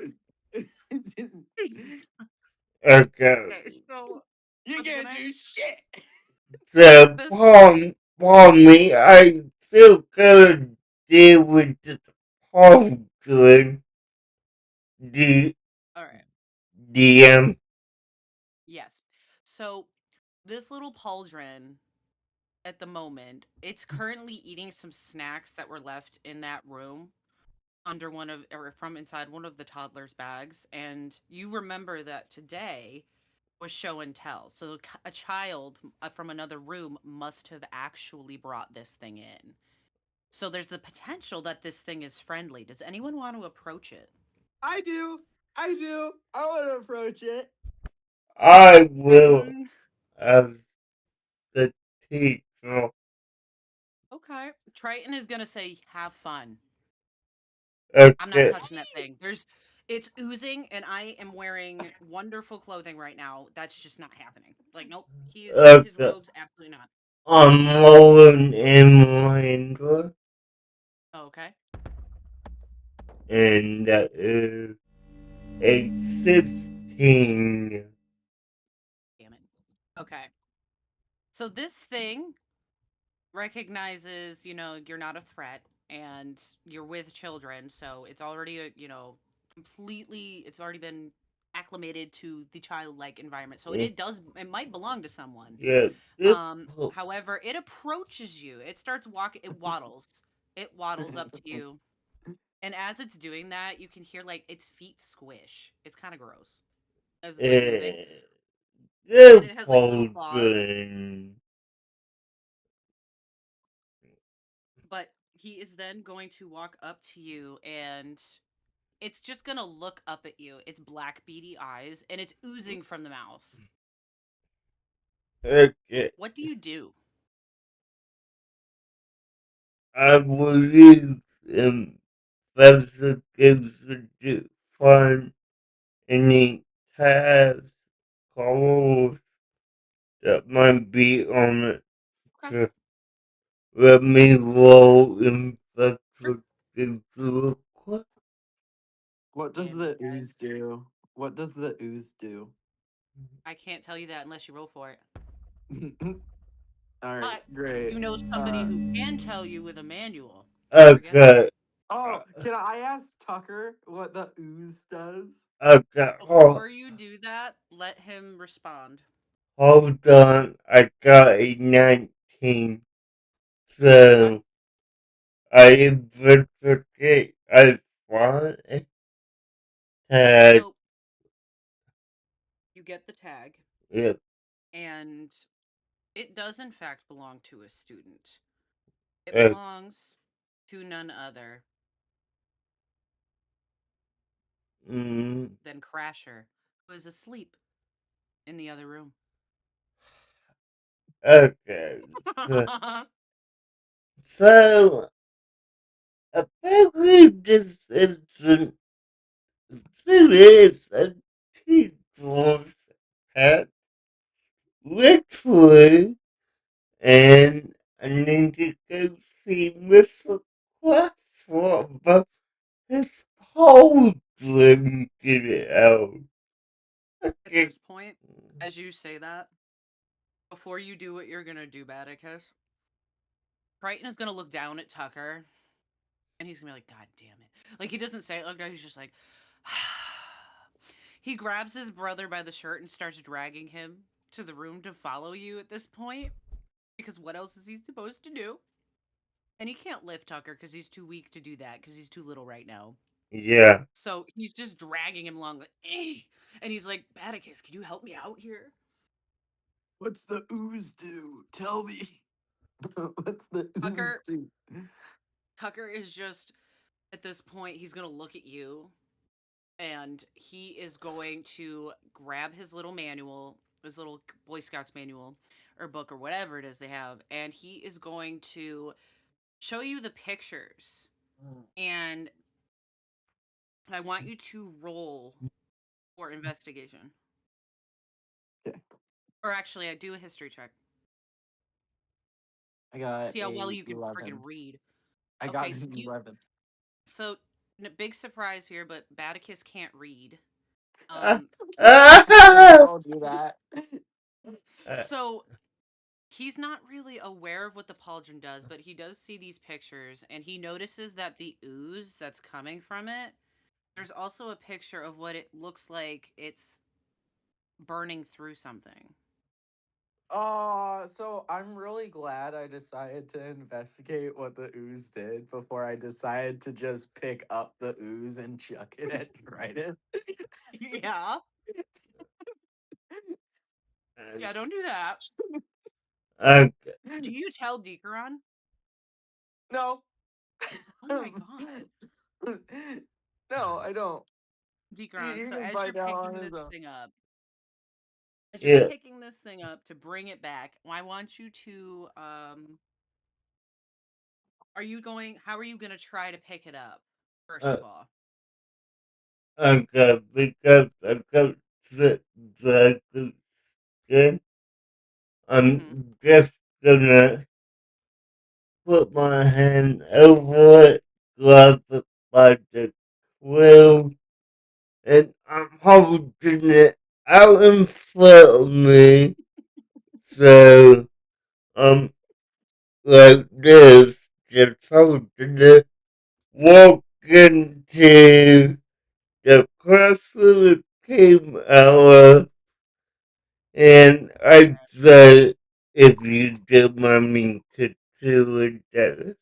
Okay, Okay, so You what's can't gonna do shit. so this pardon me, I still gotta deal with this posturing the all right. DM. Yes. So this little pauldron at the moment, it's currently eating some snacks that were left in that room under one of or from inside one of the toddler's bags, and you remember that today was show and tell. So a child from another room must have actually brought this thing in. So there's the potential that this thing is friendly. Does anyone want to approach it? I do. I do. I want to approach it. I will Triton. as the teacher. Okay. Triton is gonna say, "Have fun." I'm not Okay, touching that thing. It's oozing, and I am wearing wonderful clothing right now. That's just not happening. Like, nope. His okay. robes, absolutely not. I'm rolling in my indoor, Okay. and that is a 16. Damn it. Okay. So this thing recognizes, you're not a threat. and you're with children, so it's already completely, it's already been acclimated to the childlike environment. So yeah, it might belong to someone. yeah, it, However, it approaches you. It starts walking, it waddles. It waddles up to you. And as it's doing that, you can hear like its feet squish. It's kind of gross as it's like moving. And good it has like little claws, children. but he is then going to walk up to you and it's just going to look up at you. It's black beady eyes and it's oozing from the mouth. Okay, What do you do? I will use investigation to find any tabs, colors that might be on it. Okay. To let me roll Sure. investigation real quick. What does And the ooze do? What does the ooze do? I can't tell you that unless you roll for it. All right, But great. you know somebody who can tell you with a manual. Don't forget that. Okay, Oh, uh, can I ask Tucker what the ooze does? okay, Before you do that, let him respond. hold on, I got a 19, Okay. so I investigate, I find a tag, So you get the tag, yep, and it does in fact belong to a student. It uh, belongs to none other mm, than Crasher, who is asleep in the other room. okay, so, so apparently this isn't serious and teacher's pet, literally, and I need to go see Mr. Classroom, but his children get it out. At Okay. this point, as you say that, before you do what you're gonna do, Badicus, Crichton is gonna look down at Tucker, and he's gonna be like, "God damn it!" Like he doesn't say it like that. He's just like, he grabs his brother by the shirt and starts dragging him to the room to follow you. At this point, because what else is he supposed to do? And he can't lift Tucker because he's too weak to do that because he's too little right now. Yeah. So he's just dragging him along, like, eh. And he's like, Badicus, can you help me out here? What's the ooze do? Tell me. What's the ooze Tucker, do? Tucker is just at this point, he's gonna look at you and he is going to grab his little manual, his little Boy Scouts manual or book or whatever it is they have, and he is going to show you the pictures. And I want you to roll for investigation. Okay, Or actually, I do a history check. I got See how well a you can freaking 11. read. I got Okay, so an 11. big surprise here, but Badicus can't read. Ah, So I already ah, told you that. ah, so he's not really aware of what the pauldron does, but he does see these pictures and he notices that the ooze that's coming from it, there's also a picture of what it looks like it's burning through something. Oh, so I'm really glad I decided to investigate what the ooze did before I decided to just pick up the ooze and chuck it at Trident. Yeah. Yeah, don't do that. ah, Do you tell Decaron? No. Oh my god. No, I don't. Decaron, He so can as you're find out on picking his this own. thing up, as you're yeah, picking this thing up to bring it back, I want you to are you going how are you going to try to pick it up first uh, of all? okay, because I got the skin, Mhm. I'm just gonna put my hand over it, grab it by the quill, and I'm holding it out in front of me, so, like this, just happened to walk into the classroom it came out, and I said, if you don't mind me considering that,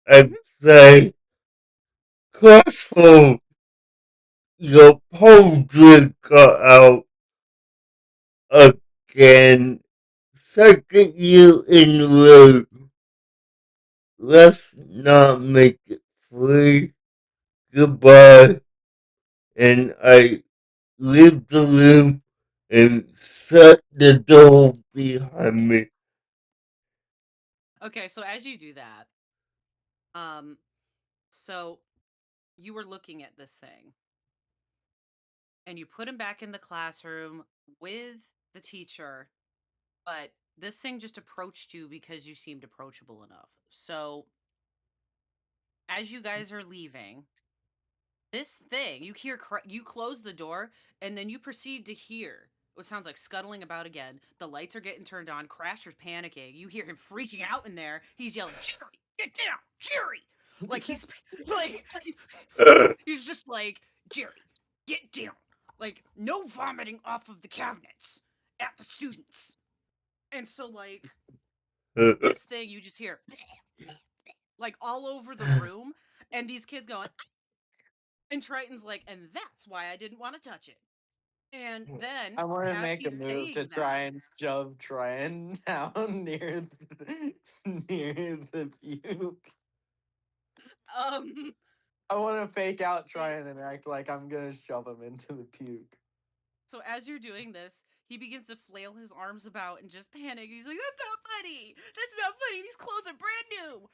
I Mhm. say, classroom, your poetry got out again. Second you in the room. Let's not make it free. Goodbye. And I leave the room and shut the door behind me. Okay, so as you do that, um, so you were looking at this thing and you put him back in the classroom with the teacher, but this thing just approached you because you seemed approachable enough. So as you guys are leaving, this thing you close the door and then you proceed to hear what sounds like scuttling about again. The lights are getting turned on. Crasher's panicking. You hear him freaking out in there. He's yelling, "Jerry, get down, Jerry!" Like like he's just like, "Jerry, get down!" Like no vomiting off of the cabinets at the students. And so like this thing you just hear like all over the room, and these kids going, and Triton's like, and that's why I didn't want to touch it. And then, I want to as make a he's move to saying try that, and shove Tryon down near the puke. um, I want to fake out it, Tryon and act like I'm gonna shove him into the puke. so as you're doing this, he begins to flail his arms about and just panic. He's like, "That's not funny. That's not funny. These clothes are brand new."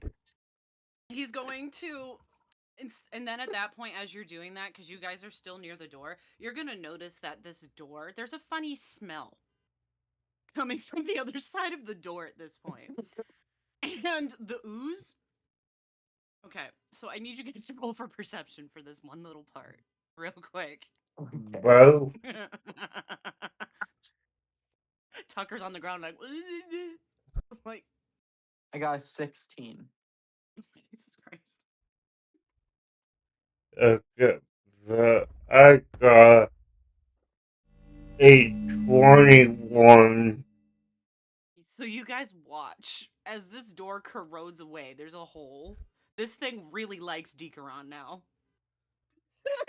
And he's going to, and then at that point, as you're doing that, because you guys are still near the door, you're gonna notice that this door, there's a funny smell coming from the other side of the door at this point. And the ooze. Okay, so I need you guys to roll for perception for this one little part, real quick. Bro, Tucker's on the ground like, like, I got a 16. Jesus Christ. okay, so I got a 21. So you guys watch as this door corrodes away. There's a hole. This thing really likes Decaron now.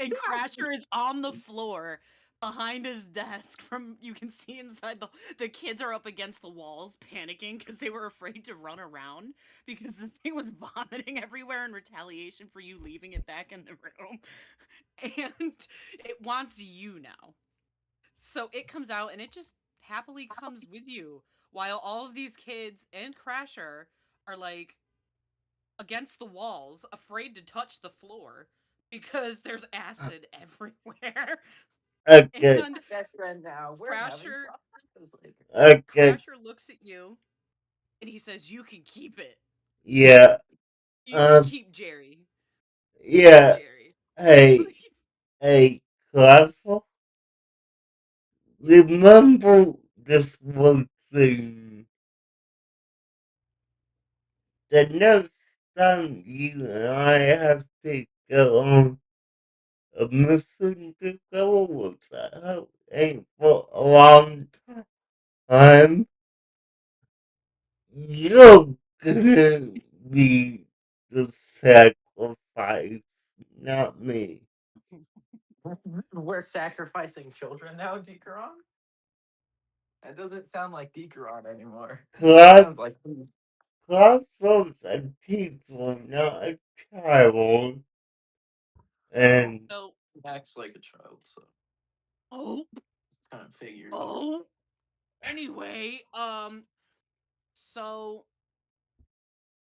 And Crasher is on the floor behind his desk. From you can see inside the kids are up against the walls panicking because they were afraid to run around because this thing was vomiting everywhere in retaliation for you leaving it back in the room. And it wants you now. So it comes out and it just happily comes with you while all of these kids and Crasher are like against the walls, afraid to touch the floor because there's acid everywhere. Okay, And Best friend now. We're having Crasher sauces later. okay, Crasher looks at you and he says, "You can keep it. yeah, You can um, keep Jerry. Keep yeah, Jerry." hey, hey, Classel, remember this one thing. The next time you and I have to go on a mission together, which I hope ain't for a long time, you're gonna be the sacrifice, not me. We're sacrificing children now, Decaron? That doesn't sound like Decaron anymore. That Class, sounds like classrooms and people, not a child, and So, he acts like a child, so oh, it's kind of figured. oh. Anyway, so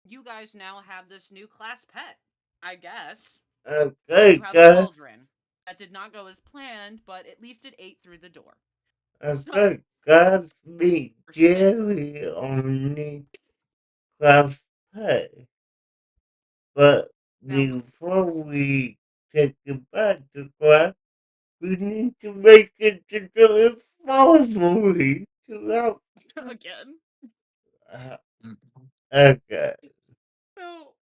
you guys now have this new class pet, I guess. You okay, have a guys. cauldron. That did not go as planned, but at least it ate through the door. So, Okay, guys, meet for Schmidt, Jerry on the class pay. But now, before we take it back to class, we need to make it to the infirmary to help. again. Okay. So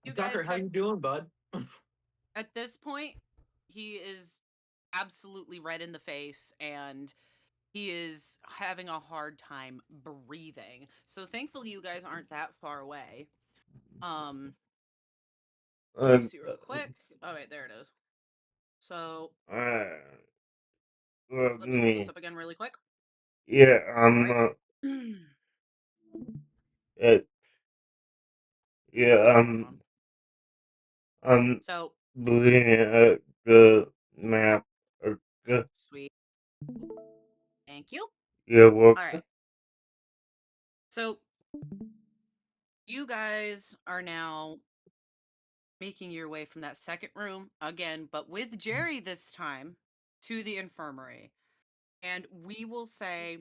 you Tucker, guys how have you doing, bud? at this point, he is absolutely red in the face and he is having a hard time breathing. So thankfully you guys aren't that far away. Um Let me Okay. see real quick. Oh wait, there it is. So Let let me pull this me. up again really quick. Yeah, All right. uh, yeah, Hold on. I'm So looking at the map. Okay. sweet. Thank you. You're All right. welcome. So you guys are now making your way from that second room again, but with Jerry this time to the infirmary. And we will say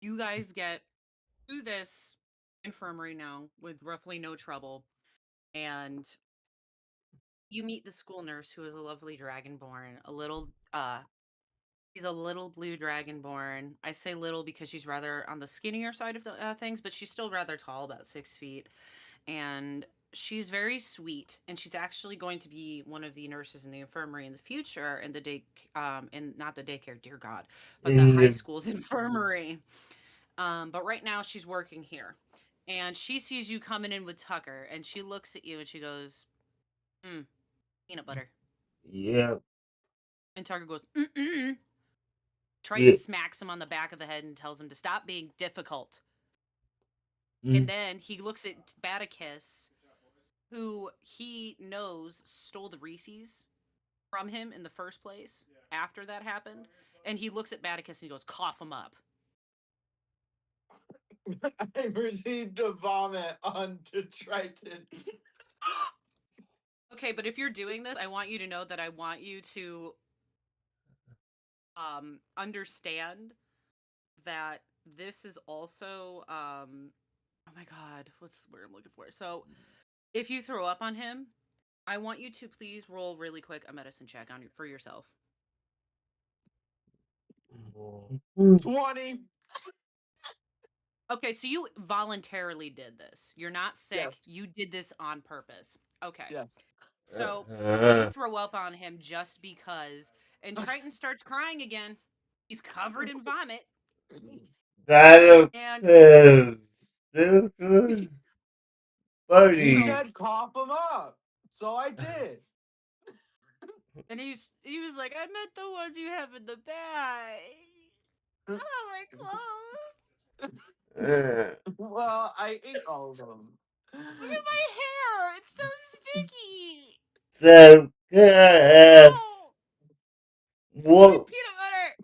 you guys get to this infirmary now with roughly no trouble. And you meet the school nurse who is a lovely dragonborn, a little she's a little blue dragonborn. I say little because she's rather on the skinnier side of the things, but she's still rather tall, about 6 feet. And she's very sweet, and she's actually going to be one of the nurses in the infirmary in the future, in the day, in not the daycare, dear God, but the In high the school's infirmary. But right now she's working here, and she sees you coming in with Tucker, and she looks at you and she goes, "Hmm, peanut butter." yeah, And Tucker goes, "Mm-mm." Triton yeah, smacks him on the back of the head and tells him to stop being difficult. And mm, then he looks at Baticus, who he knows stole the Reese's from him in the first place after that happened. And he looks at Baticus and he goes, "Cough him up." I received a vomit onto Triton. Okay, but if you're doing this, I want you to know that I want you to understand that this is also oh my god, what's the word I'm looking for? So if you throw up on him, I want you to please roll really quick a medicine check on for yourself. mm, 20. Okay, so you voluntarily did this. You're not sick. Yes. You did this on purpose. Okay. Yes. So you uh, throw up on him just because, and Triton starts crying again. He's covered in vomit. that And is You so, funny. said cough him up. So I did. and he was like, "I meant the ones you have in the bag. I don't have my clothes. Uh, Well, I ate all of them. Look at my hair. It's so sticky. so, No, it's my what peanut butter."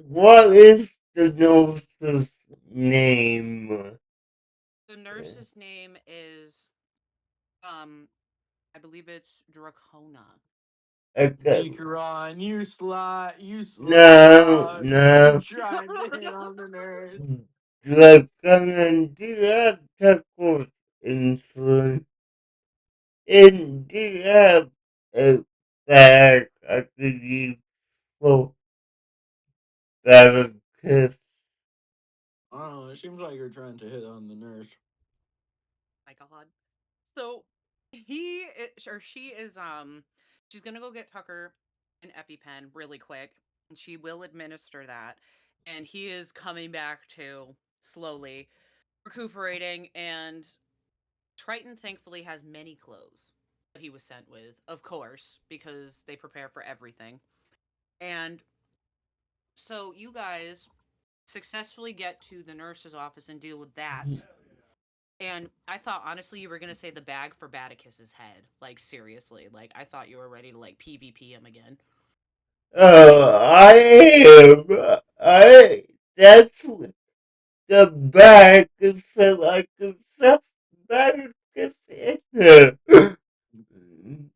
what is the nurse's name? The nurse's name is, um, I believe it's Dracona. Okay, Decron, you no, slut. You no. tried to hit on the nurse. Draconian did have Tucker's influence, and did have a bag I could use for that kiss. Oh, it seems like you're trying to hit on the nurse. My God. So or she is, she's gonna go get Tucker an EpiPen really quick, and she will administer that. And he is coming back to slowly recuperating. And Triton thankfully has many clothes that he was sent with, of course, because they prepare for everything. And so you guys successfully get to the nurse's office and deal with that. And I thought honestly you were gonna say the bag for Baticus's head. Like seriously. Like I thought you were ready to like PvP him again. Oh, I am. That's the bag is so I can stuff bag is in there.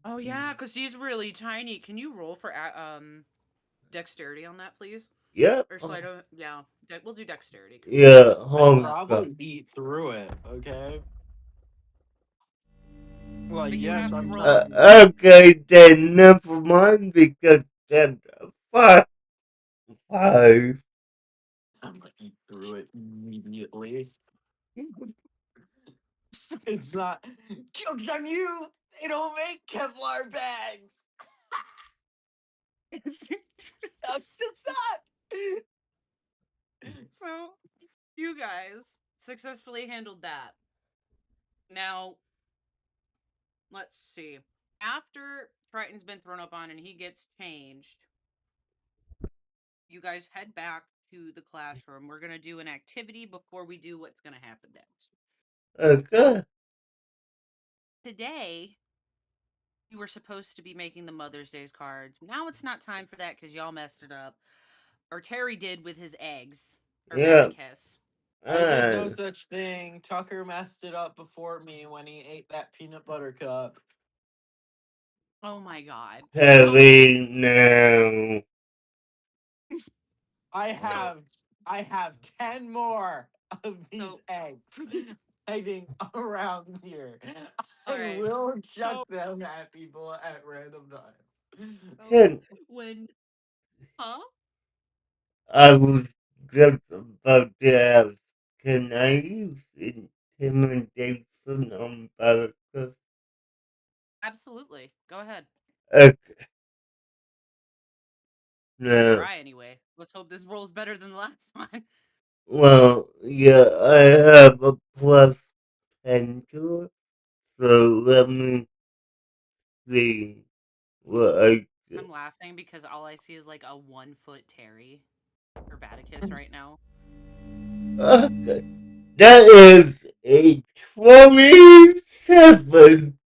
Oh yeah, because he's really tiny. Can you roll for dexterity on that, please? Yep. Or so I don't. Yeah, we'll do dexterity because it's Yeah, easier. I hold probably on. beat through it, okay? Like, But you yes, have to I'm roll. telling you. Okay, then never mind because then five, five. I'm gonna eat through it immediately. It's not. Joke's on you! They don't make Kevlar bags! It's not! So, you guys successfully handled that. Now, let's see. After Triton's been thrown up on and he gets changed, you guys head back to the classroom. We're going to do an activity before we do what's going to happen next. Okay. So, today, you were supposed to be making the Mother's Day's cards. Now it's not time for that because y'all messed it up. Or Terry did with his eggs. Or Yeah. Badicus. I did no Uh, such thing. Tucker messed it up before me when he ate that peanut butter cup. Oh my god. So, Terry, no. I so, have I have 10 more of these so, eggs hanging around here. all I right. will chuck So, them at people at random times. so Can when, huh? I was just about to ask, can I use intimidation on Barca? Absolutely. Go ahead. Okay, You can no. try anyway. Let's hope this roll's better than the last one. Well, yeah, I have a plus 10 to it, so let me see what I get. I'm laughing because all I see is like a 1 foot Terry or Badicus right now. Okay, that is a 27.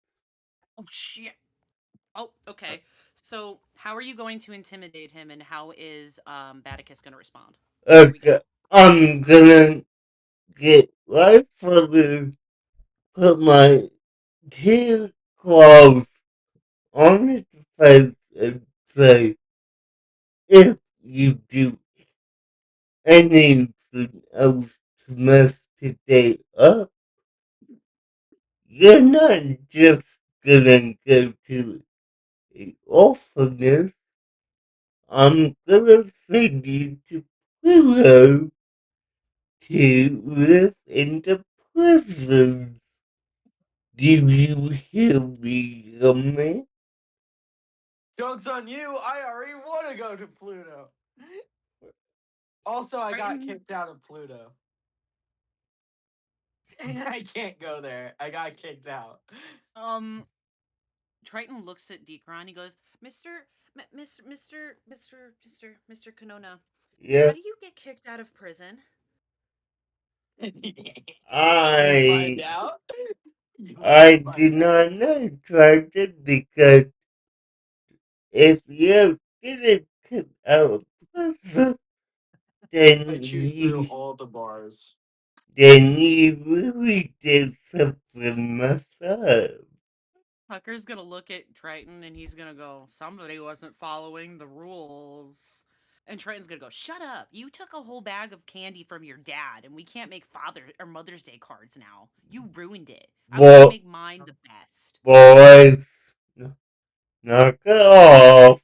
Oh shit. Oh, okay. So, how are you going to intimidate him, and how is Badicus going to respond? Here we Okay, go. I'm gonna get right for the put my two claws on his face and say, if you do anything else to mess today up, you're not just gonna go to the orphanage. I'm gonna send you to Pluto to live in the prison. Do you hear me, man? Joke's on you! I already want to go to Pluto. Also, I got Triton, kicked out of Pluto. I can't go there. I got kicked out. um, Triton looks at Decron. He goes, Mr. Kanona, how Yeah, do you get kicked out of prison? Want to find I out? You want to I find do out? not know, Charger, because if you didn't get out of prison, I then chew through you all the bars. then you really did something messed up. Tucker's gonna look at Triton and he's gonna go, somebody wasn't following the rules. And Triton's gonna go, shut up. You took a whole bag of candy from your dad, and we can't make Father or Mother's Day cards now. You ruined it. I was gonna Boy, make mine the best. boys, knock it off.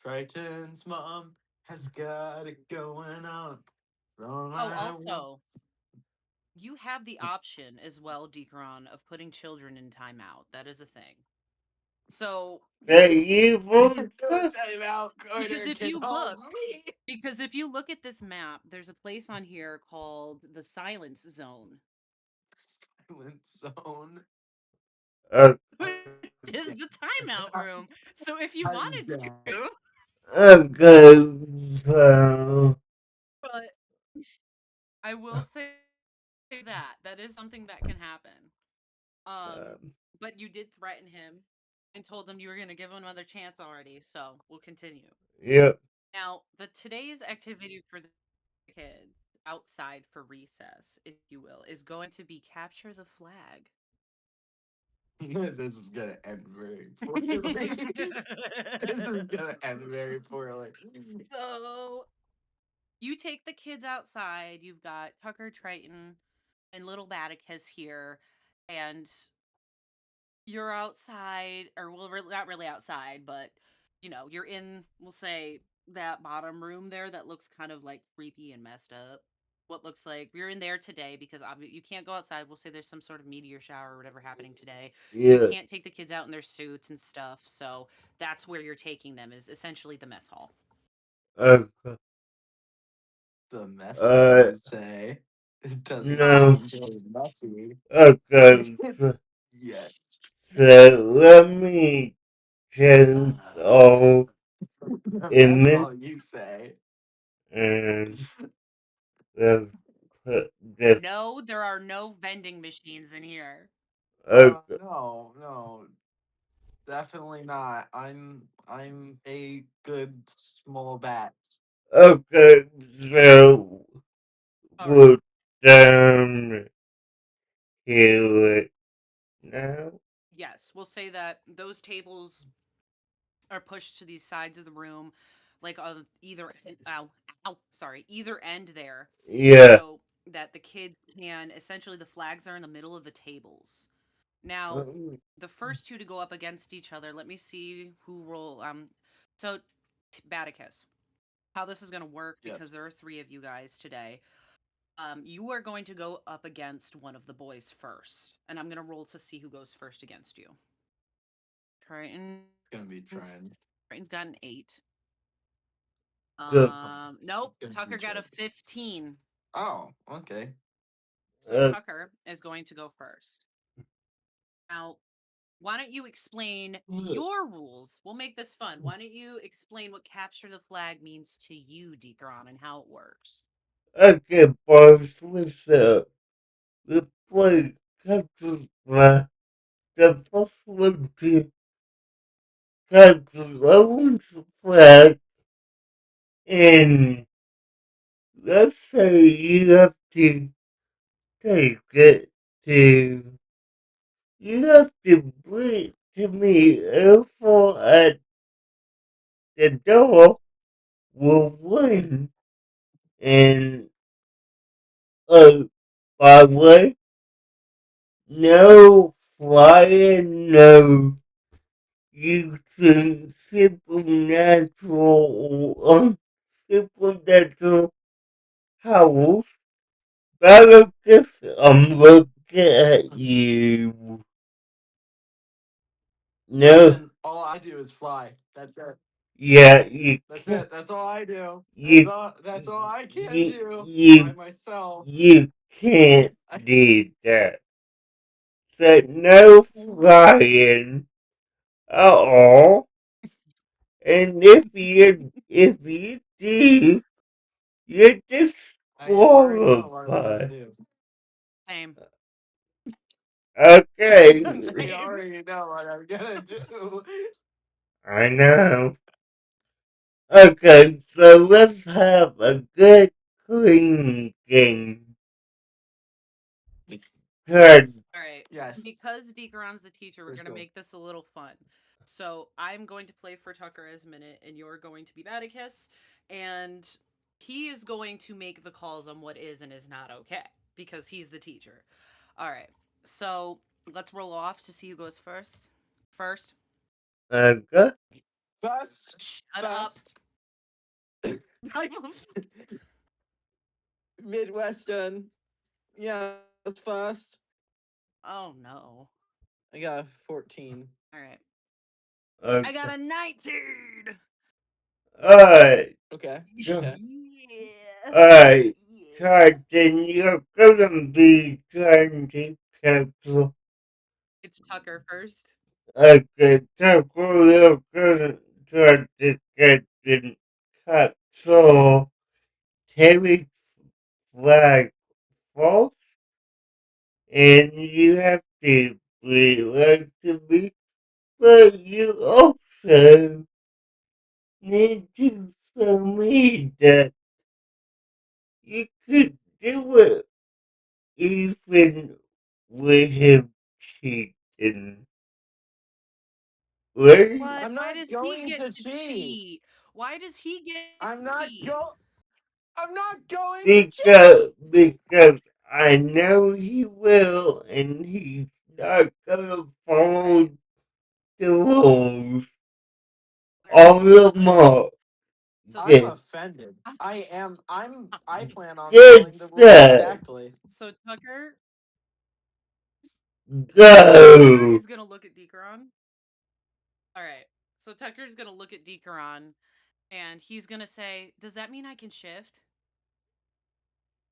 Triton's mom has got it going on. It's all Oh, I want. also, you have the option as well, Decron, of putting children in timeout. That is a thing. So, The evil Don't time out, because Carter, if because you all look, me. because if you look at this map, there's a place on here called the Silence Zone, Silent zone. uh, which is the timeout room. So if you I'm wanted dead. to, okay, so, but I will say that that is something that can happen. Um, um, but you did threaten him and told him you were going to give him another chance already. So we'll continue. yep, Now, the today's activity for the kids outside for recess, if you will, is going to be capture the flag. This is gonna end very poorly. This is gonna end very poorly. So you take the kids outside. You've got Tucker, Triton, and little Badicus here, and you're outside, or well, not really outside, but you're in, we'll say, that bottom room there that looks kind of like creepy and messed up. what looks like we're in there today because you can't go outside. We'll say there's some sort of meteor shower or whatever happening today. So you Yeah. can't take the kids out in their suits and stuff. So that's where you're taking them is essentially the mess hall. Okay. The mess hall, Uh, you say? It doesn't no. seem very messy. Okay. So, Yes. let me change all The mess image hall, you say? and let's put this. No, there are no vending machines in here. Okay. No, no, definitely not. I'm a good small bat. Okay. So All right. we're down here now. Yes, we'll say that those tables are pushed to these sides of the room, like on either either end there, Yeah. so that the kids can essentially the flags are in the middle of the tables. Now, Um, the first two to go up against each other. Let me see who roll. So Baticus, how this is going to work because Yes. there are three of you guys today. You are going to go up against one of the boys first, and I'm going to roll to see who goes first against you. Triton. It's gonna be trying. Triton's got an 8. good. Nope. It's gonna be Tucker got a trying. 15. Oh, okay. So Uh, Tucker is going to go first. Now, why don't you explain your rules? We'll make this fun. Why don't you explain what capture the flag means to you, Decaron, and how it works? okay, boys. We play Captain Flag. The first one to Captain Owen's flag, and let's say you have to take it to. You have to bring it to me over at the door will win. And by the way, no flying, no using supernatural or supernatural powers. Balacus, I'm looking at you. No, Listen, all I do is fly. That's it. yeah, you That's can't. it. That's all I do. You, That's all I can you, do by you, myself. you can't I, do that. So no flying at all. And if you do, you're I already know what I'm gonna disqualified. do. Same. Okay, I Same. already know what I'm gonna do. I know. Okay, so let's have a good clean game. Yes. Good. All right. Yes. Because Decaron's the teacher, we're Let's going to go. make this a little fun. So I'm going to play for Tucker as Minute, and you're going to be Baticus, and he is going to make the calls on what is and is not okay because he's the teacher. All right. So let's roll off to see who goes first. First, Okay. Fast. shut up. Fast. Midwestern. Yes, fast. Oh no. I got a 14. All right. I got Okay. a 19. Alright. Okay. Go. Okay. Yeah. Alright. Yeah. Carson, you're gonna be trying to cancel. It's Tucker first. Okay, Tucker, you're gonna try to get the capsule. Terry flag false, and you have to be like to be, but you also need to show me that you could do it even with him cheating. Ready? What? I'm Why not does he going get to to cheat. cheat? Why does he get I'm to not cheat? go. I'm not going to cheat. Because I know he will, and he's not gonna All right. follow the rules All right. of the mob. So I'm Yes, offended. I plan on yes, following the rules sir. exactly. so Tucker Go. is gonna look at Decaron. All right. So Tucker's gonna look at Decaron and he's gonna say, "Does that mean I can shift?"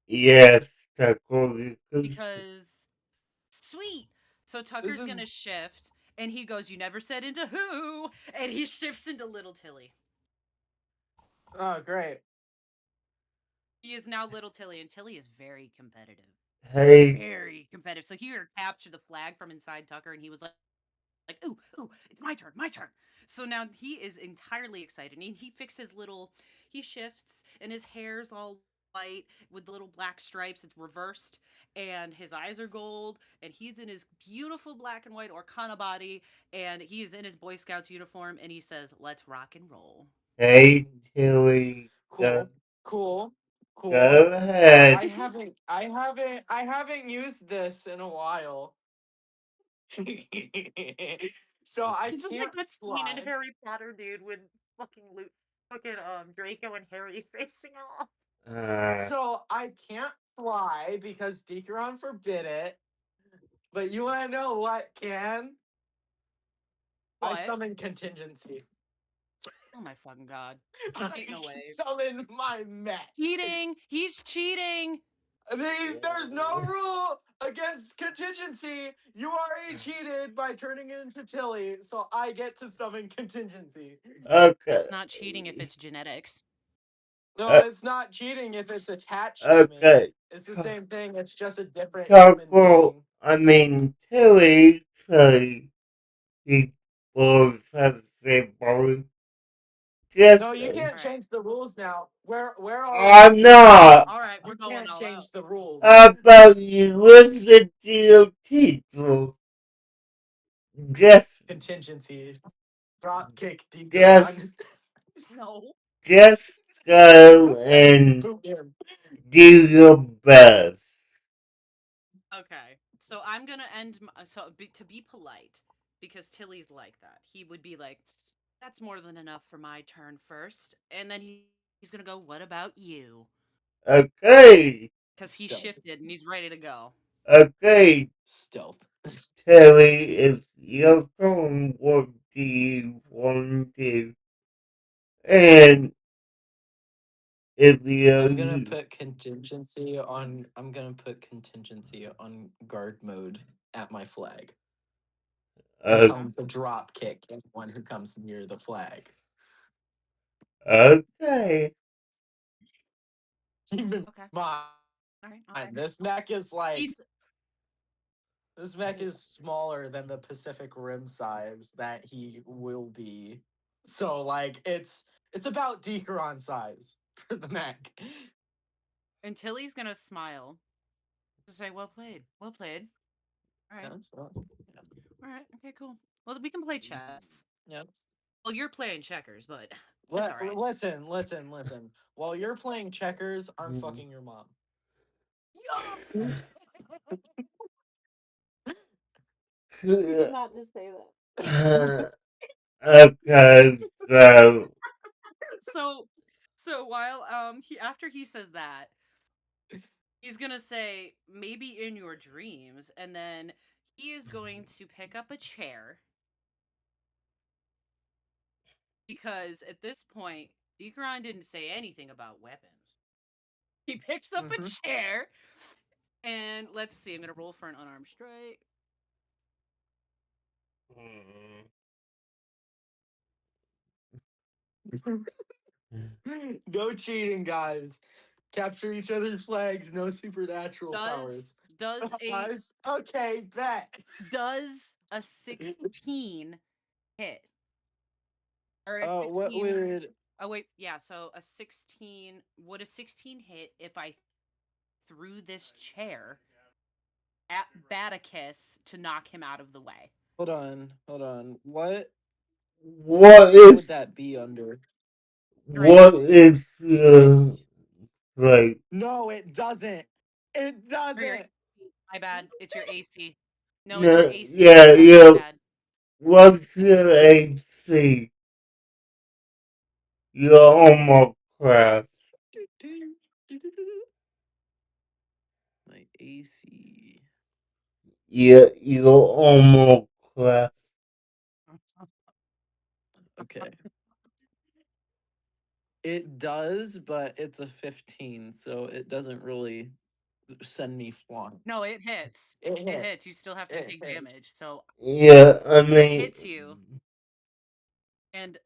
Yes, Taco. Because sweet. So This Tucker's is gonna shift, and he goes, "You never said into who," and he shifts into Little Tilly. oh great. He is now Little Tilly, and Tilly is very competitive. Hey, Very competitive. So he captured the flag from inside Tucker, and he was like, "Ooh, ooh, it's my turn, my turn." So now he is entirely excited. And he fixes he shifts, and his hair's all white with the little black stripes. It's reversed, and his eyes are gold, and he's in his beautiful black and white Orkana body, and he's in his Boy Scouts uniform, and he says, "Let's rock and roll." hey, Tilly. Go, Cool. Cool. Cool. go ahead. I haven't used this in a while. So I This is like can't that scene in fly. Harry Potter, dude, with fucking Draco and Harry facing off. Uh, So I can't fly because Decaron forbid it. But you wanna know what can? I What? summon contingency. Oh my fucking god! I Ain't no way. summon my mech. Cheating! He's cheating! There's no rule against contingency. You already cheated by turning it into Tilly, so I get to summon contingency. okay. It's not cheating if it's genetics. No, Uh, it's not cheating if it's attached to me. okay. It's the same thing. It's just a different human Taco, being. I mean, Tilly, say he both have the same body. Just, No, you can't All right. change the rules now. Where are we? I'm not. All right, we're You going can't all out. change the rules. How about you listen to your teacher? Just, Contingency. Drop kick just, Decaron. No. just go and Boot him. do your best. Okay. So I'm gonna end. To be polite, because Tilly's like that. He would be like, "That's more than enough for my turn first," and then he's gonna go, "What about you?" Okay, Because he Stealth. shifted and he's ready to go. okay, Stealth. Terry, it's your turn. What do you want to? And if you, I'm gonna put contingency on guard mode at my flag. And uh, tell Okay. him to drop kick anyone who comes near the flag. okay, Keep in Okay. mind, All right. Okay. He's this mech is smaller than the Pacific Rim size that he will be. So like it's about Decaron size for the mech. and Tilly's gonna smile. To say, "Well played. Well played. All right. Yeah, so, All right. Okay. Cool. Well, we can play chess. yeah. Well, you're playing checkers, but it's all right." Listen. While you're playing checkers, I'm fucking your mom. You did not just say that. okay, so, So, so while he after he says that, he's gonna say maybe in your dreams, and then he is going to pick up a chair because at this point, Decaron didn't say anything about weapons. He picks up a Mm-hmm. chair, and let's see. I'm gonna roll for an unarmed strike. No cheating, guys. Capture each other's flags. No supernatural Does powers. does a Guys, okay, bet. does a 16 hit or a What 16? would Oh wait, yeah. So a 16 would a 16 hit if I threw this chair at Baticus to knock him out of the way? hold on. What what rule is, would that be under? what Strength. is, like, No, it doesn't. It Or your doesn't. AC. My bad. It's your AC. No, it's your no, AC. My yeah, bad. My yeah, bad. what's your AC? You're almost crap. My AC. You're almost crap. Okay. It does, but it's a 15, so it doesn't really send me flying. No, it hits. It It hits. You hits. still have to It take hits. damage. So Yeah, I it mean, hits you, and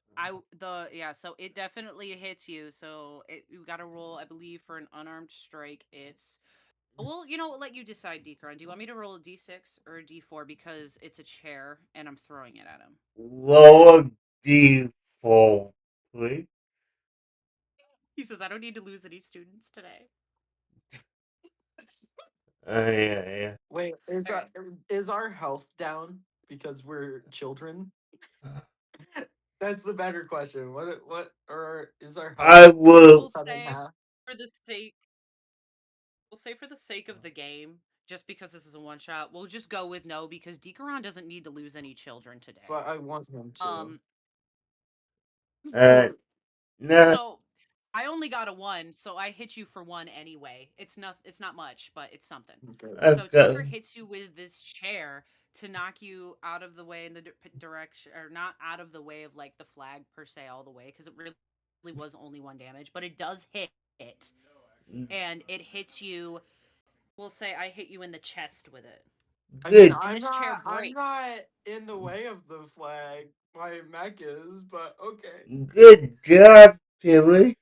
so it definitely hits you. So you got to roll, I believe, for an unarmed strike. It's well, let you decide, Deacon. Do you want me to roll a d6 or a d4 because it's a chair and I'm throwing it at him? roll a d4, please. He says, I don't need to lose any students today. Yeah. Wait, is Okay. is our health down because we're children? That's the better question. What or is our health I will. We'll cut in say half? for the sake we'll say for the sake of the game, just because this is a one shot, we'll just go with no because Dikaron doesn't need to lose any children today. But I want him to. Um Uh, no, so I only got a 1, so I hit you for 1 anyway. It's not much, but it's something. Okay. So Tinker okay. hits you with this chair to knock you out of the way in the direction, or not out of the way of like the flag per se all the way, because it really was only 1 damage, but it does hit it. And it hits you, we'll say I hit you in the chest with it. I mean, Good, And this chair I'm breaks. not in the way of the flag. My mech is, but okay. good job, Tilly.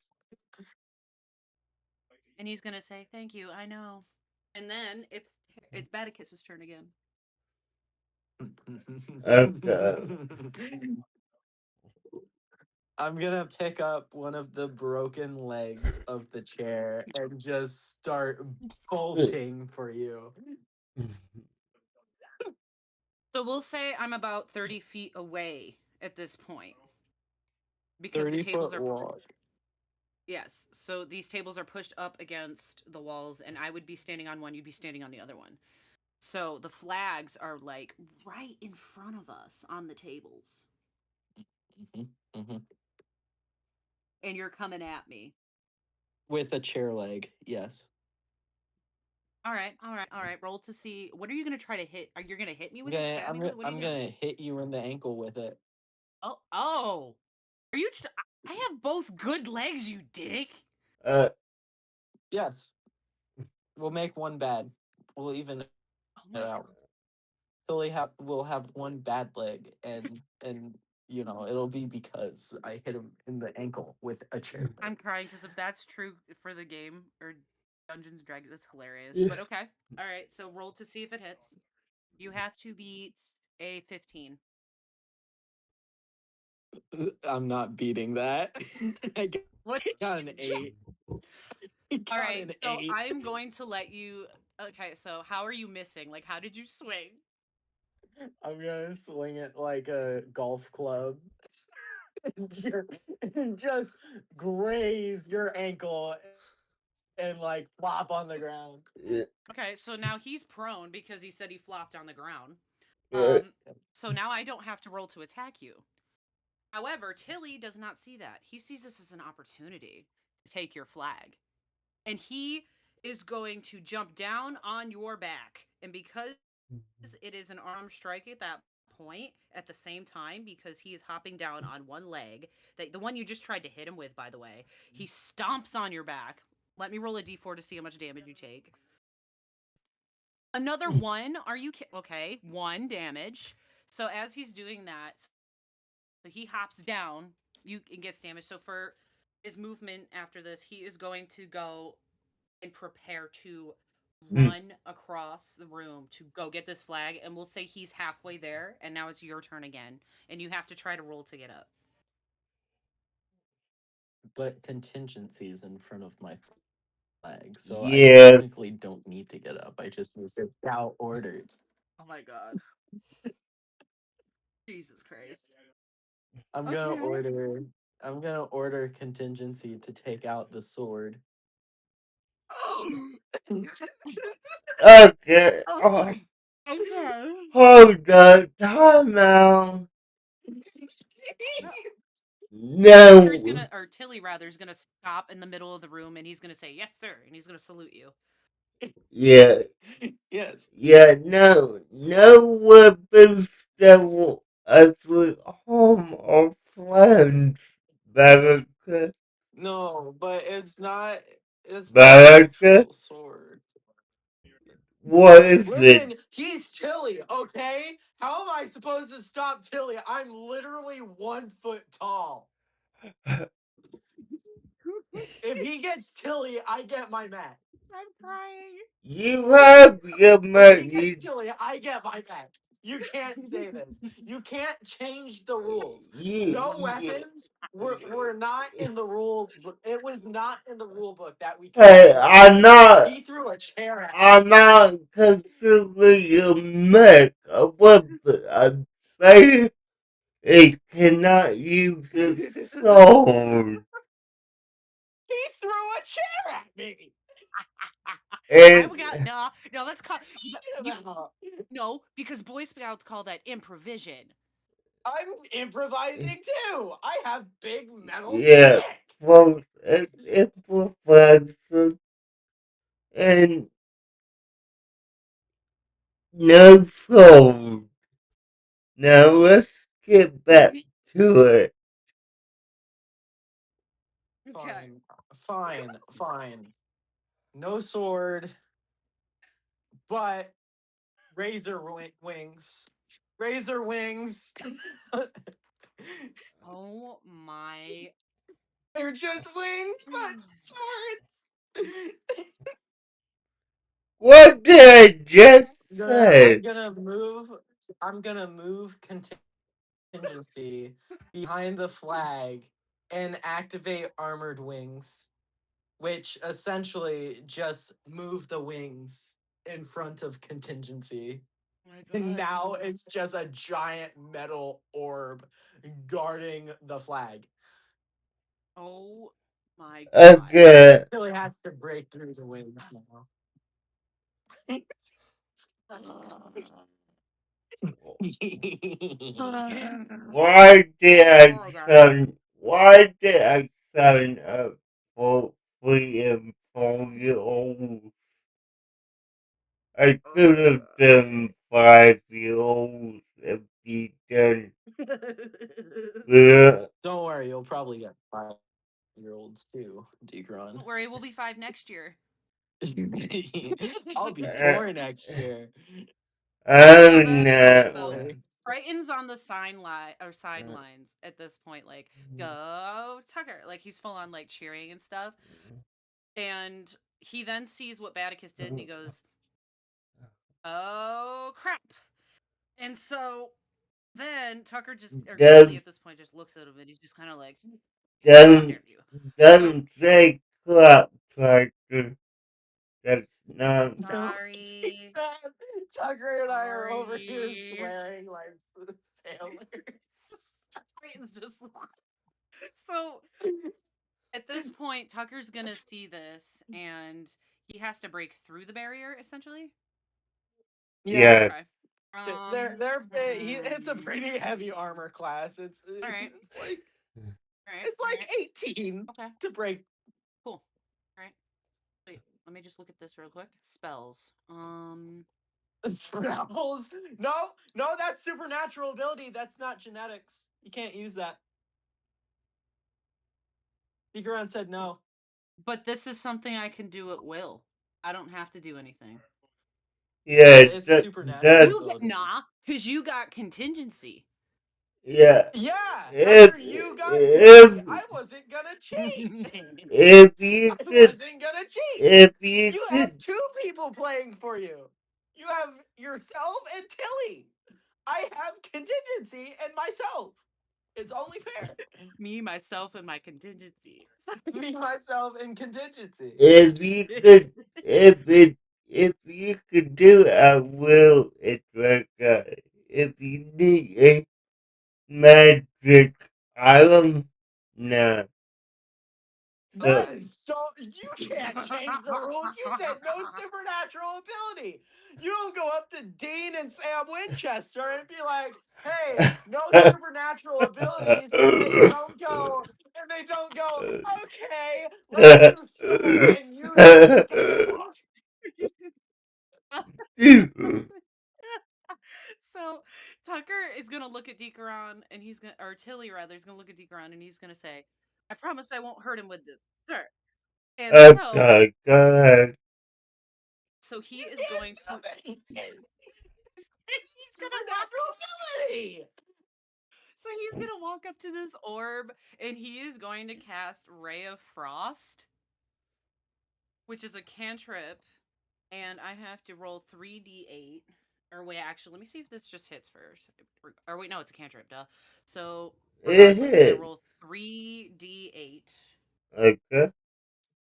And he's gonna say, "Thank you, I know." And then it's Badicus's turn again. Okay. I'm gonna pick up one of the broken legs of the chair and just start bolting for you. So we'll say I'm about 30 feet away at this point because the 30-foot tables are walk. yes. So these tables are pushed up against the walls, and I would be standing on one, you'd be standing on the other one. So the flags are like right in front of us on the tables, Mhm, mhm. and you're coming at me. With a chair leg, yes. All right. Roll to see. What are you gonna try to hit? Are you gonna hit me with it? Stab me with it? What are you I'm gonna gonna do? hit you in the ankle with it. Oh. Are you? I have both good legs, you dick. Uh, Yes, we'll make one bad. We'll even it Oh my god. out. We'll have one bad leg, and it'll be because I hit him in the ankle with a chair leg. I'm crying because if that's true for the game or Dungeons and Dragons, that's hilarious. But okay. All right. So roll to see if it hits. You have to beat a 15. I'm not beating that. I What got did an you? 8. I All got right. an So 8. I'm going to let you. Okay. So how are you missing? Like, how did you swing? I'm gonna swing it like a golf club and just graze your ankle and like flop on the ground. Okay. So now he's prone because he said he flopped on the ground. uh, So now I don't have to roll to attack you. However, Tilly does not see that. He sees this as an opportunity to take your flag. And he is going to jump down on your back. And because it is an arm strike at that point, at the same time, because he is hopping down on one leg, the one you just tried to hit him with, by the way, he stomps on your back. Let me roll a d4 to see how much damage you take. Another one. Are you okay? 1 damage. So as he's doing that, so he hops down, you and gets damaged. So for his movement after this, he is going to go and prepare to run across the room to go get this flag. And we'll say he's halfway there, and now it's your turn again, and you have to try to roll to get up. But contingency is in front of my flag, so I yes. technically don't need to get up. I just need to scout orders. Oh my god. Jesus Christ. I'm gonna Okay. order. I'm gonna order contingency to take out the sword. Okay. Oh, Okay. Okay. hold on. Time out. Tucker's no, gonna, or Tilly rather, is gonna stop in the middle of the room and he's gonna say, "Yes, sir," and he's gonna salute you. yeah, Yes. yeah, no, no weapons that will actually harm our friends, Baraka, No, but it's not an Baraka, actual sword. what is it? Listen, he's Tilly, okay? How am I supposed to stop Tilly? I'm literally 1 foot tall. If he gets Tilly, I get my match. I'm crying. You have your If he gets money, Tilly, I get my match. You can't say this. You can't change the rules. No you, weapons were not in the rules. It was not in the rule book that we can't hey, throw weapons. He threw a chair at me. I'm not considering a mech a weapon. I'm saying it cannot use a sword. He threw a chair at me. I And got no, no. That's called Talking about. no, because Boy Scouts call that improvision. I'm improvising too. I have big metal yeah, stick. folks, it's improvisation and no sword. Now let's get back to it. Okay. Fine, fine. No sword, but wings. Razor wings. Oh my. They're just wings, but swords. What did I just I'm say? gonna move. I'm gonna move contingency behind the flag and activate armored wings, which essentially just move the wings in front of contingency. Oh my And god. now it's just a giant metal orb guarding the flag. Oh my god. Okay. Really has to break through the wings now. Why did Oh I my god. sign up for 3 and 4 year olds? I could have done 5 year olds if you done the Don't worry, you'll probably get 5-year-olds too, Degron. Don't worry, we'll be 5 next year. I'll be uh, 4 next year. So oh then, okay, no. so Hopefully. Brighton's on the sidelines at this point, like, go Tucker. Like he's full on like cheering and stuff. And he then sees what Batticus did and he goes, "Oh crap." And so then Tucker just, or Tilly Does at this point just looks at him and he's just kind of like, "How doesn't dare you?" So doesn't say crop tractor. That's not. No, sorry. Tucker and I are over here Sorry. swearing like sailors. Brighton's just so at this point, Tucker's gonna see this and he has to break through the barrier essentially. Yeah, Yeah. Okay. it's a pretty heavy armor class. All right. All right. It's All like right. 18 Okay. to break. Cool. All right. Wait, let me just look at this real quick. Spells. Spells. No, that's supernatural ability. That's not genetics. You can't use that. Ikaran said no. But this is something I can do at will. I don't have to do anything. Yeah. It's supernatural That. You get nah, abilities. cause you got contingency. Yeah. Yeah, If Tucker, you got Tilly. if I wasn't gonna cheat. if you I could wasn't gonna cheat. if you You have could two people playing for you. You have yourself and Tilly. I have contingency and myself. It's only fair. Me, myself, and my contingency. Me, myself, and contingency. if you could if you could do a will it's like if you need a magic item no. That So is so. You can't change the rules. You said no supernatural ability. You don't go up to Dean and Sam Winchester and be like, hey, no supernatural abilities. And then you don't go, the school and you just get fucked. So Tucker is gonna look at Dikaron and he's gonna, or Tilly rather, is gonna look at Dikaron and he's gonna say, "I promise I won't hurt him with this, sir." And Okay, good. so he You is can't going to, do anything. he's gonna walk, Supernatural ability. so he's gonna walk up to this orb and he is going to cast Ray of Frost, which is a cantrip, and I have to roll 3d8. Or wait, actually, let me see if this just hits first. Or wait, no, it's a cantrip, duh. So It regardless, I is. roll 3d8. Okay.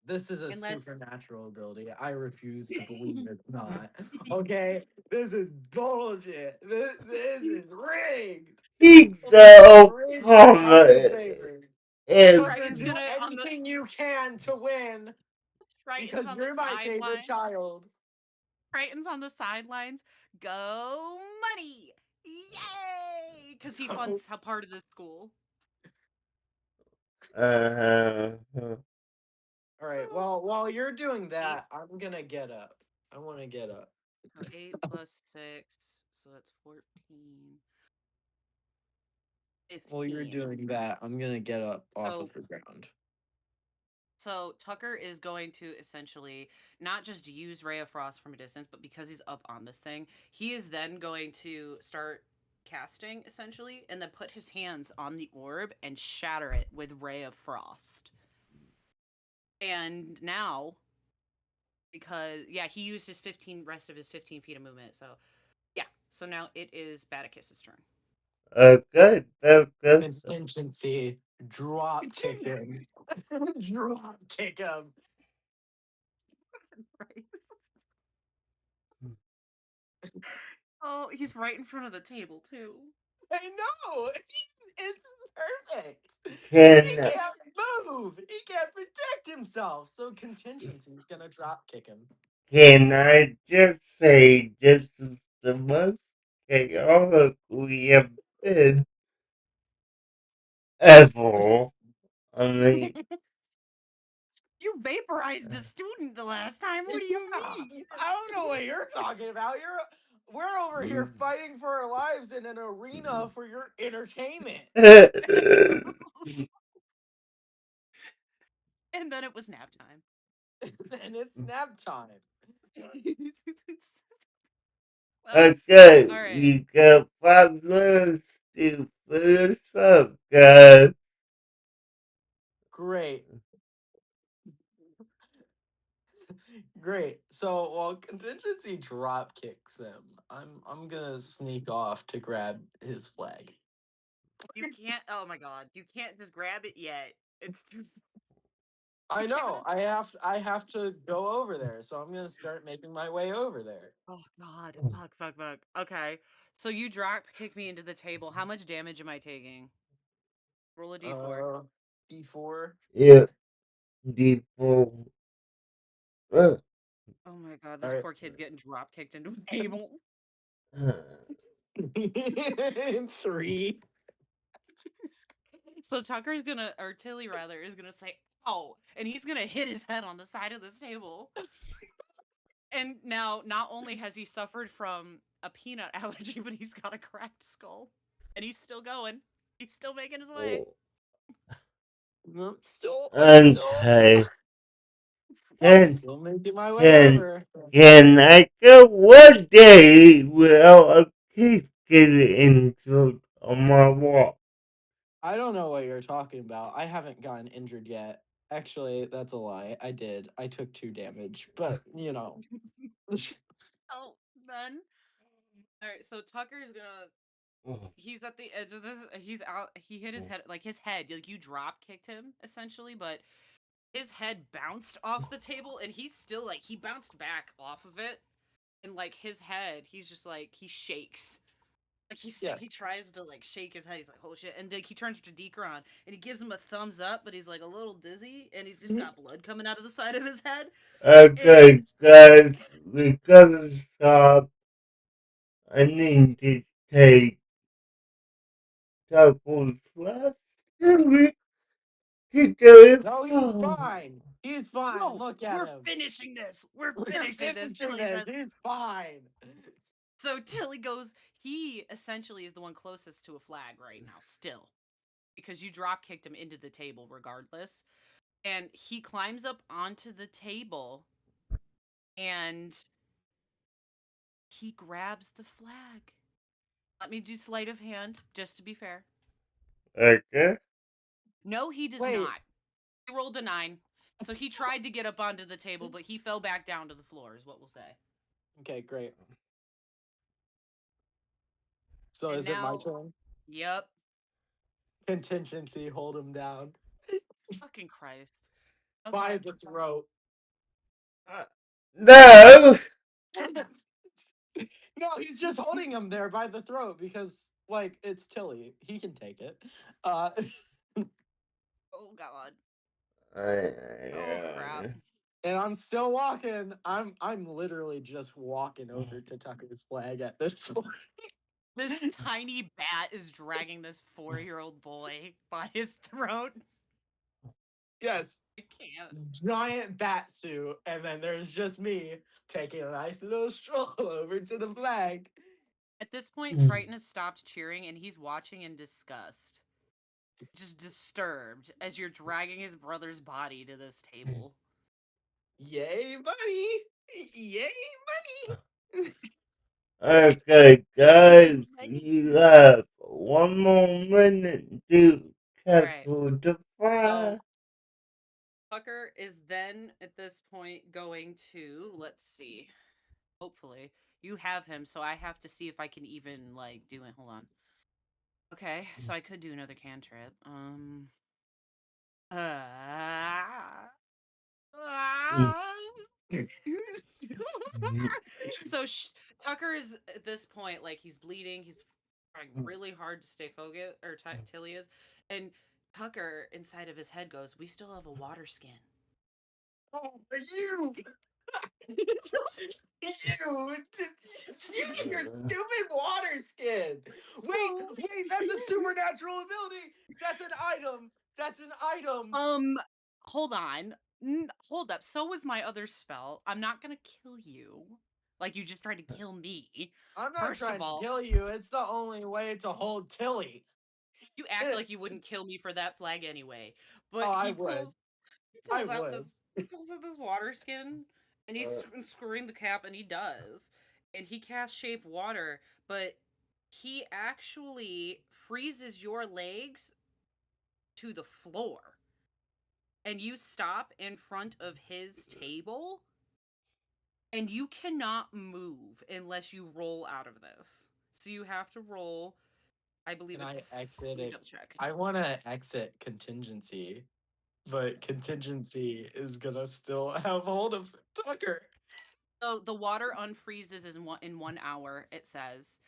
This is a Unless supernatural ability. I refuse to believe it's not. Okay? This is bullshit. This is rigged. He's This is so rigged in Tucker's common. favor. Is Tucker, Triton's do gonna on the anything you can to win Triton's because on the you're my favorite sideline. child. Triton's on the sidelines. Go money! Yay! Because he Oh, funds a part of the school. uh all So right. Well, while you're doing 8, that, I'm gonna get up. I want to get up. so 8 plus 6, so that's 14, While you're 15. doing that, I'm gonna get up off So of the ground. So Tucker is going to essentially not just use Ray of Frost from a distance, but because he's up on this thing, he is then going to start casting essentially and then put his hands on the orb and shatter it with Ray of Frost. And now, because yeah, he used his 15 rest of his 15 feet of movement. So yeah, so now it is Badakis's turn. okay, okay. Contingency, drop kick him. Drop kick him. Right. Oh, he's right in front of the table too. I know. It's perfect. He Can can't move. He can't protect himself. So contingency's gonna drop kick him. I just say this is the most chaotic we have been ever? I mean, You vaporized a student the last time. What do you Yeah, mean? I don't know what you're talking about. We're over here fighting for our lives in an arena for your entertainment. And then it was nap time. And it's nap time. Well, okay, all right. you got 5 minutes to finish up, guys. Great. Great. So while contingency drop kicks him, I'm gonna sneak off to grab his flag. You can't. Oh my god, you can't just grab it yet. It's too. I You know. can't. I have to go over there, so I'm gonna start making my way over there. Oh god, fuck. Okay, so you drop kick me into the table. How much damage am I taking? Roll a d4. Uh, D4. Yeah, people. Uh, Oh my god, All this right. poor kid's getting drop kicked into a table. uh, 3. So Tucker's gonna, or Tilly rather, is gonna say, "Oh," and he's gonna hit his head on the side of this table. And now, not only has he suffered from a peanut allergy, but he's got a cracked skull, and he's still going. He's still making his way. I'm still okay. I'm Can still making my way can over. can I go one day without a keep getting injured on my walk? I don't know what you're talking about. I haven't gotten injured yet. Actually, that's a lie. I did. I took 2 damage, but you know. Oh, then. All right, so Tucker's gonna. He's at the edge of this. He's out. He hit his head, like his head. Like you drop kicked him essentially, but his head bounced off the table, and he's still like he bounced back off of it, and like his head, he's just like he shakes. Like Yeah. he tries to like shake his head. He's like, "Oh shit!" And like he turns to Decron and he gives him a thumbs up, but he's like a little dizzy and he's just got blood coming out of the side of his head. And Okay, guys, we gotta stop. I need to take double left to go No, he's phone. fine. He's fine. No, Look at we're him. finishing this. We're We're finishing this. finishing Tilly this. says. He's fine. So Tilly goes, he essentially is the one closest to a flag right now, still. Because you drop kicked him into the table regardless. And he climbs up onto the table and he grabs the flag. Let me do sleight of hand, just to be fair. Okay. No, he does Wait. not. He rolled a 9. So he tried to get up onto the table, but he fell back down to the floor, is what we'll say. Okay, great. So And is it my now, turn? yep. Contingency, hold him down. Fucking Christ. By Okay. the throat. No! No, he's just holding him there by the throat because, like, it's Tilly. He can take it. Oh, God. I, Oh, crap. And I'm still walking. I'm literally just walking over to Tucker's flag at this point. This tiny bat is dragging this 4-year-old boy by his throat. Yes. I can't. Giant bat suit, and then there's just me taking a nice little stroll over to the flag. At this point, Triton has stopped cheering and he's watching in disgust. Just disturbed as you're dragging his brother's body to this table. Yay, buddy! Yay, buddy! Okay, guys, you have one more minute to Alright. tackle the So fire. Tucker is then at this point going to, let's see. Hopefully. You have him, so I have to see if I can even like do it. Hold on. Okay, so I could do another cantrip. So Tucker is at this point like he's bleeding. He's trying really hard to stay focused, or Tilly is, and Tucker inside of his head goes, "We still have a water skin." Oh, you! Your stupid water skin! Wait, that's a supernatural ability! That's an item! That's an item! Hold on. Hold up. So was my other spell. I'm not gonna kill you. Like you just tried to kill me. I'm not First of trying to all, kill you. It's the only way to hold Tilly. you act like you wouldn't kill me for that flag anyway. Oh, But I would. I would. he pulls out this water skin and he's screwing the cap and he does. And he casts shape water, but he actually freezes your legs to the floor. And you stop in front of his table and you cannot move unless you roll out of this. So you have to roll. I believe Can I it's. exit Let me it? double check. I want to exit contingency, but contingency is gonna still have hold of Tucker. So the water unfreezes in 1 hour. It says.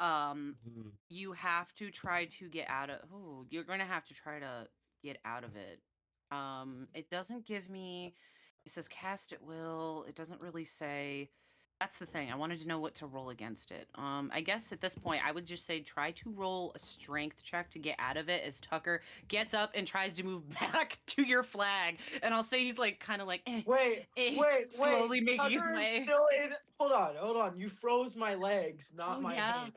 Um, you have to try to get out of. Oh, you're gonna have to try to get out of it. It doesn't give me. It says cast at will. It doesn't really say. That's the thing. I wanted to know what to roll against it. I guess at this point, I would just say try to roll a strength check to get out of it as Tucker gets up and tries to move back to your flag. And I'll say he's like kind of like slowly making his Tucker is way. still in. Hold on. You froze my legs, not Oh my yeah, hand.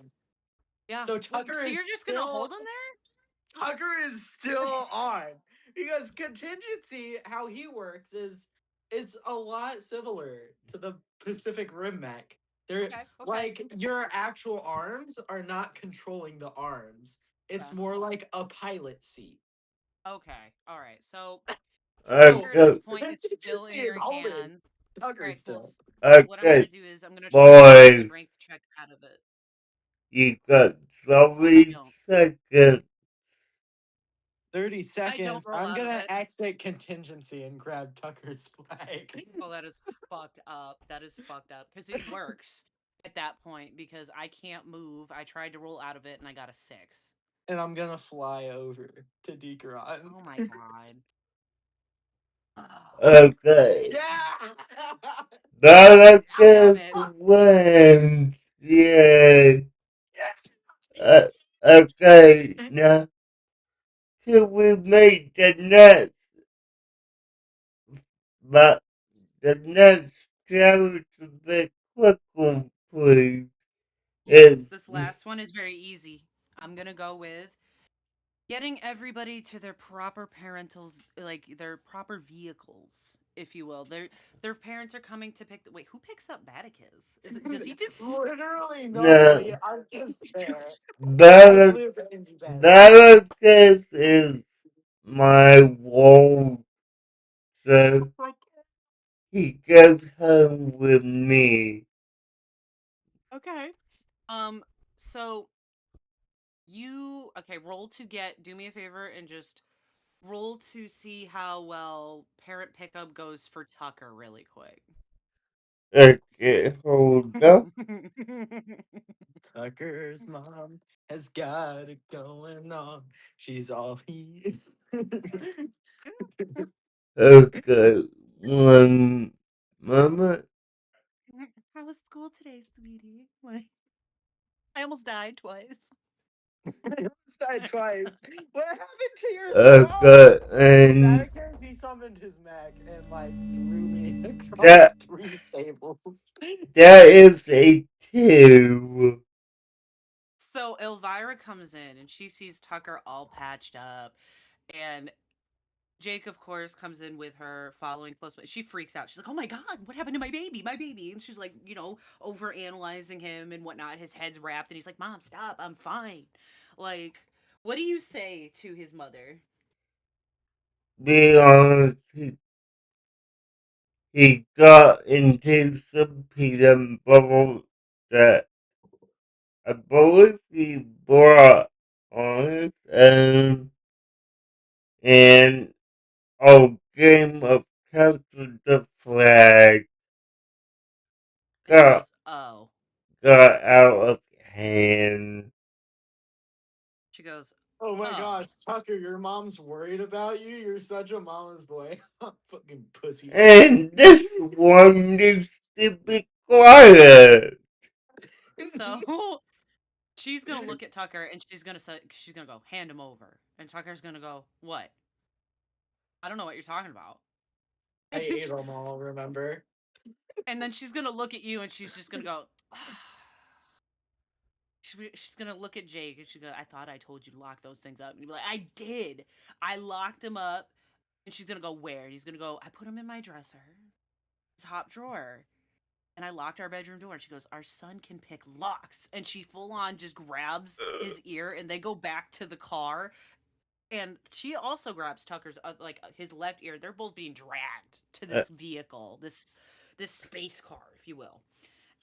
yeah. So Tucker So is you're just gonna still hold him there? Tucker is still on because contingency, how he works is it's a lot similar to the Pacific Rim mech. They're Okay. like your actual arms are not controlling the arms. It's Okay. more like a pilot seat. Okay. All right. So So Tucker at this Okay, point is still in contingency is your holding hands. All Tucker right. Cool. still. So what I'm gonna okay, do is I'm gonna try to roll a boys, strength check out of it. you got I 30 don't. seconds. 30 I don't seconds. roll I'm out of gonna it. exit contingency and grab Tucker's flag. Oh, that is fucked up. That is fucked up because it works at that point because I can't move. I tried to roll out of it and I got a 6. And I'm gonna fly over to Decaron. Oh my god. Oh, Okay, Yeah! damn Dallas it. wins. Yeah. Yes! Uh, okay, now, can we make the next but the next challenge is a bit quick one, please. Yes, this last one is very easy. I'm gonna go with getting everybody to their proper parentals, like their proper vehicles, if you will. Their parents are coming to pick. Wait, who picks up Batticus? Is it? Does he just? Literally nobody. No, I'm just there. I Barrac- live in bed. Barracus is my role, so Like, he goes home with me. okay. Um. So okay? Roll to get. Do me a favor and just roll to see how well parent pickup goes for Tucker, really quick. Okay, hold up. Tucker's mom has got it going on. She's all he. Okay, one moment. How was school today, sweetie? Like, I almost died twice. I almost died twice. What happened to your Okay, skull? In and Vatican's, he summoned his mech and like threw me across that 3 tables. that is a two. So Elvira comes in and she sees Tucker all patched up, and Jake, of course, comes in with her, following close. But she freaks out. She's like, "Oh my god, what happened to my baby? My baby!" And she's like, over analyzing him and whatnot. His head's wrapped, and he's like, "Mom, stop! I'm fine." Like, what do you say to his mother? Be honest, he got into some peanut bubbles that I believe he brought on his own, and our game of capture the flag And she got goes, "Oh." got out of hand. She goes, Oh my "Oh." gosh, Tucker, your mom's worried about you. You're such a mama's boy. Fucking pussy. And this one needs to be quiet. So she's gonna look at Tucker and she's gonna go, "Hand him over." And Tucker's gonna go, "What? I don't know what you're talking about." I ate them all, remember? And then she's gonna look at you and she's just gonna go. She's gonna look at Jake and she go, "I thought I told you to lock those things up." And you'd be like, "I did. I locked him up." And she's gonna go, "Where?" And he's gonna go, "I put him in my dresser, top drawer, and I locked our bedroom door." And she goes, "Our son can pick locks." And she full on just grabs his ear and they go back to the car. And she also grabs Tucker's his left ear. They're both being dragged to Uh, this vehicle, this space car, if you will.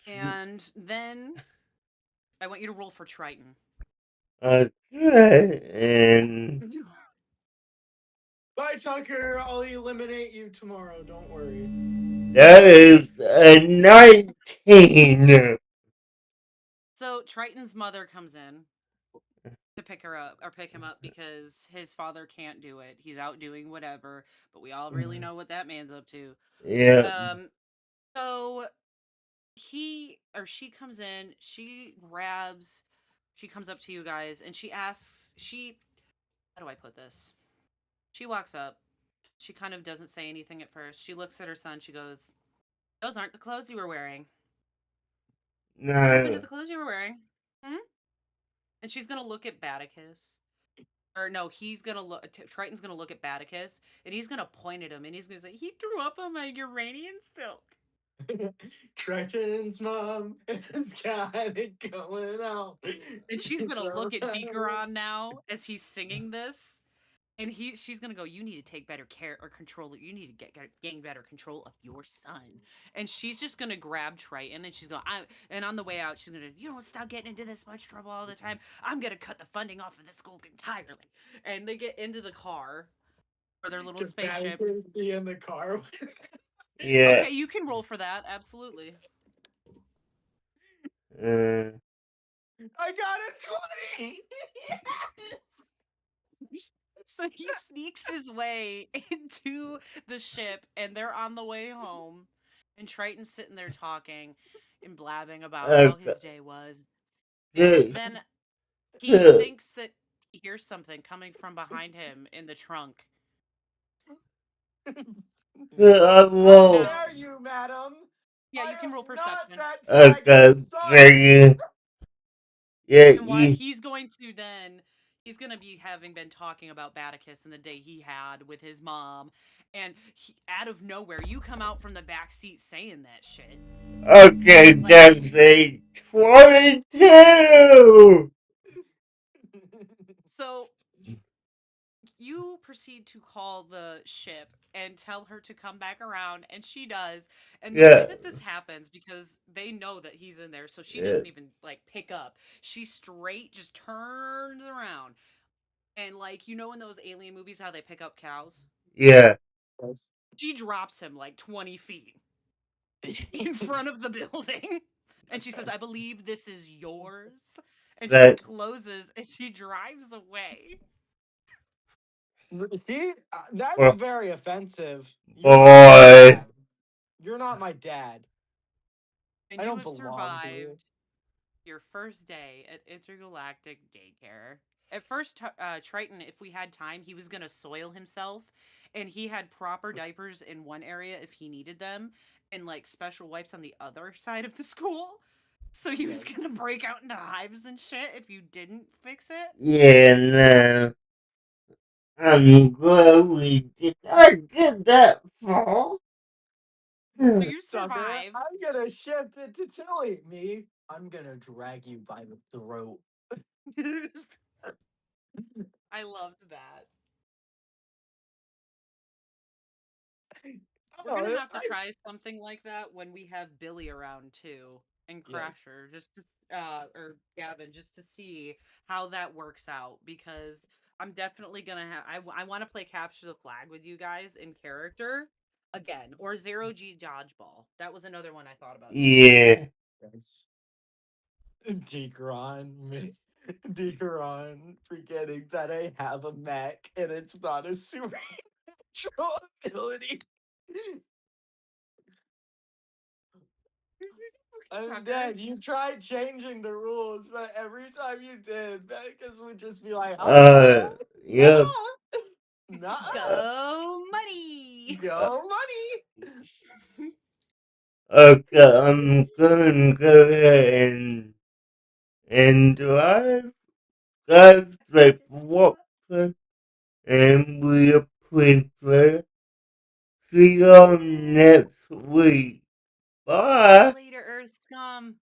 And then I want you to roll for Triton. okay, and Bye, Tucker. I'll eliminate you tomorrow. Don't worry. that is a 19. So Triton's mother comes in to pick her up or pick him up because his father can't do it. He's out doing whatever, but we all really know what that man's up to. Yeah, Um, so he or she comes in, she comes up to you guys and she asks, how do I put this? She walks up. She kind of doesn't say anything at first. She looks at her son. She goes, "Those aren't the clothes you were wearing. What happened to no, the clothes you were wearing?" Hmm? And she's gonna look at Batticus. Or no, he's gonna look. Triton's gonna look at Batticus, and he's gonna point at him, and he's gonna say, "He threw up on my Uranian silk." Triton's mom has got it going on. And she's gonna So, look at Decaron now as he's singing this, and she's gonna go, "You need to take better care or control. You need to gain better control of your son." And she's just gonna grab Triton, and she's going, and on the way out, she's gonna, "You don't stop getting into this much trouble all the time. I'm gonna cut the funding off of this school entirely." And they get into the car for their little can spaceship. Vatican be in the car with yeah, Okay, you can roll for that, absolutely. uh, I got a 20! So he sneaks his way into the ship, and they're on the way home. And Triton's sitting there talking and blabbing about how okay, his day was. And good, then he good, thinks that he hears something coming from behind him in the trunk. I How will. Now, dare you, madam? yeah, I you can am roll not perception. that Okay, dragon's son. so yeah, And what he's going to then, he's going to be having been talking about Batticus and the day he had with his mom. And out of nowhere, you come out from the back seat saying that shit. okay, Like, that's a 22! so you proceed to call the ship and tell her to come back around, and she does. And the way Yeah, that this happens, because they know that he's in there, so she yeah, doesn't even like pick up. She straight just turns around. And like, you know in those alien movies how they pick up cows? yeah, Yes. She drops him like 20 feet in front of the building. And she says, I believe this is yours. And she that, closes and she drives away. See, that's oh, very offensive. You're not my boy, dad. You're not my dad. And I you don't have belong to you. survived your first day at Intergalactic Daycare. At first, Triton, if we had time, he was going to soil himself, and he had proper diapers in one area if he needed them, and like special wipes on the other side of the school. So he was Yes. going to break out into hives and shit if you didn't fix it. yeah, no, I'm glad we did not get that far. So you Sucker, survived. I'm gonna shift it to Tilly. Me, I'm gonna drag you by the throat. I loved that. We're Oh, gonna it's have to try nice. something like that when we have Billy around too, and Yes. Crasher, just to, or Gavin, just to see how that works out. Because I'm definitely gonna have. I want to play capture the flag with you guys in character again, or Zero G dodgeball. That was another one I thought about doing. Yeah, Yes. Decron, Decron, forgetting that I have a mech and it's not a supernatural ability. I'm Tucker, dead. You tried changing the rules, but every time you did, Beckus would just be like, uh, nah, yep, nah, go money. go money. okay, I'm gonna go ahead and drive, guys, like, what, and we appreciate. See you all next week. See you Bye. later, Earth scum.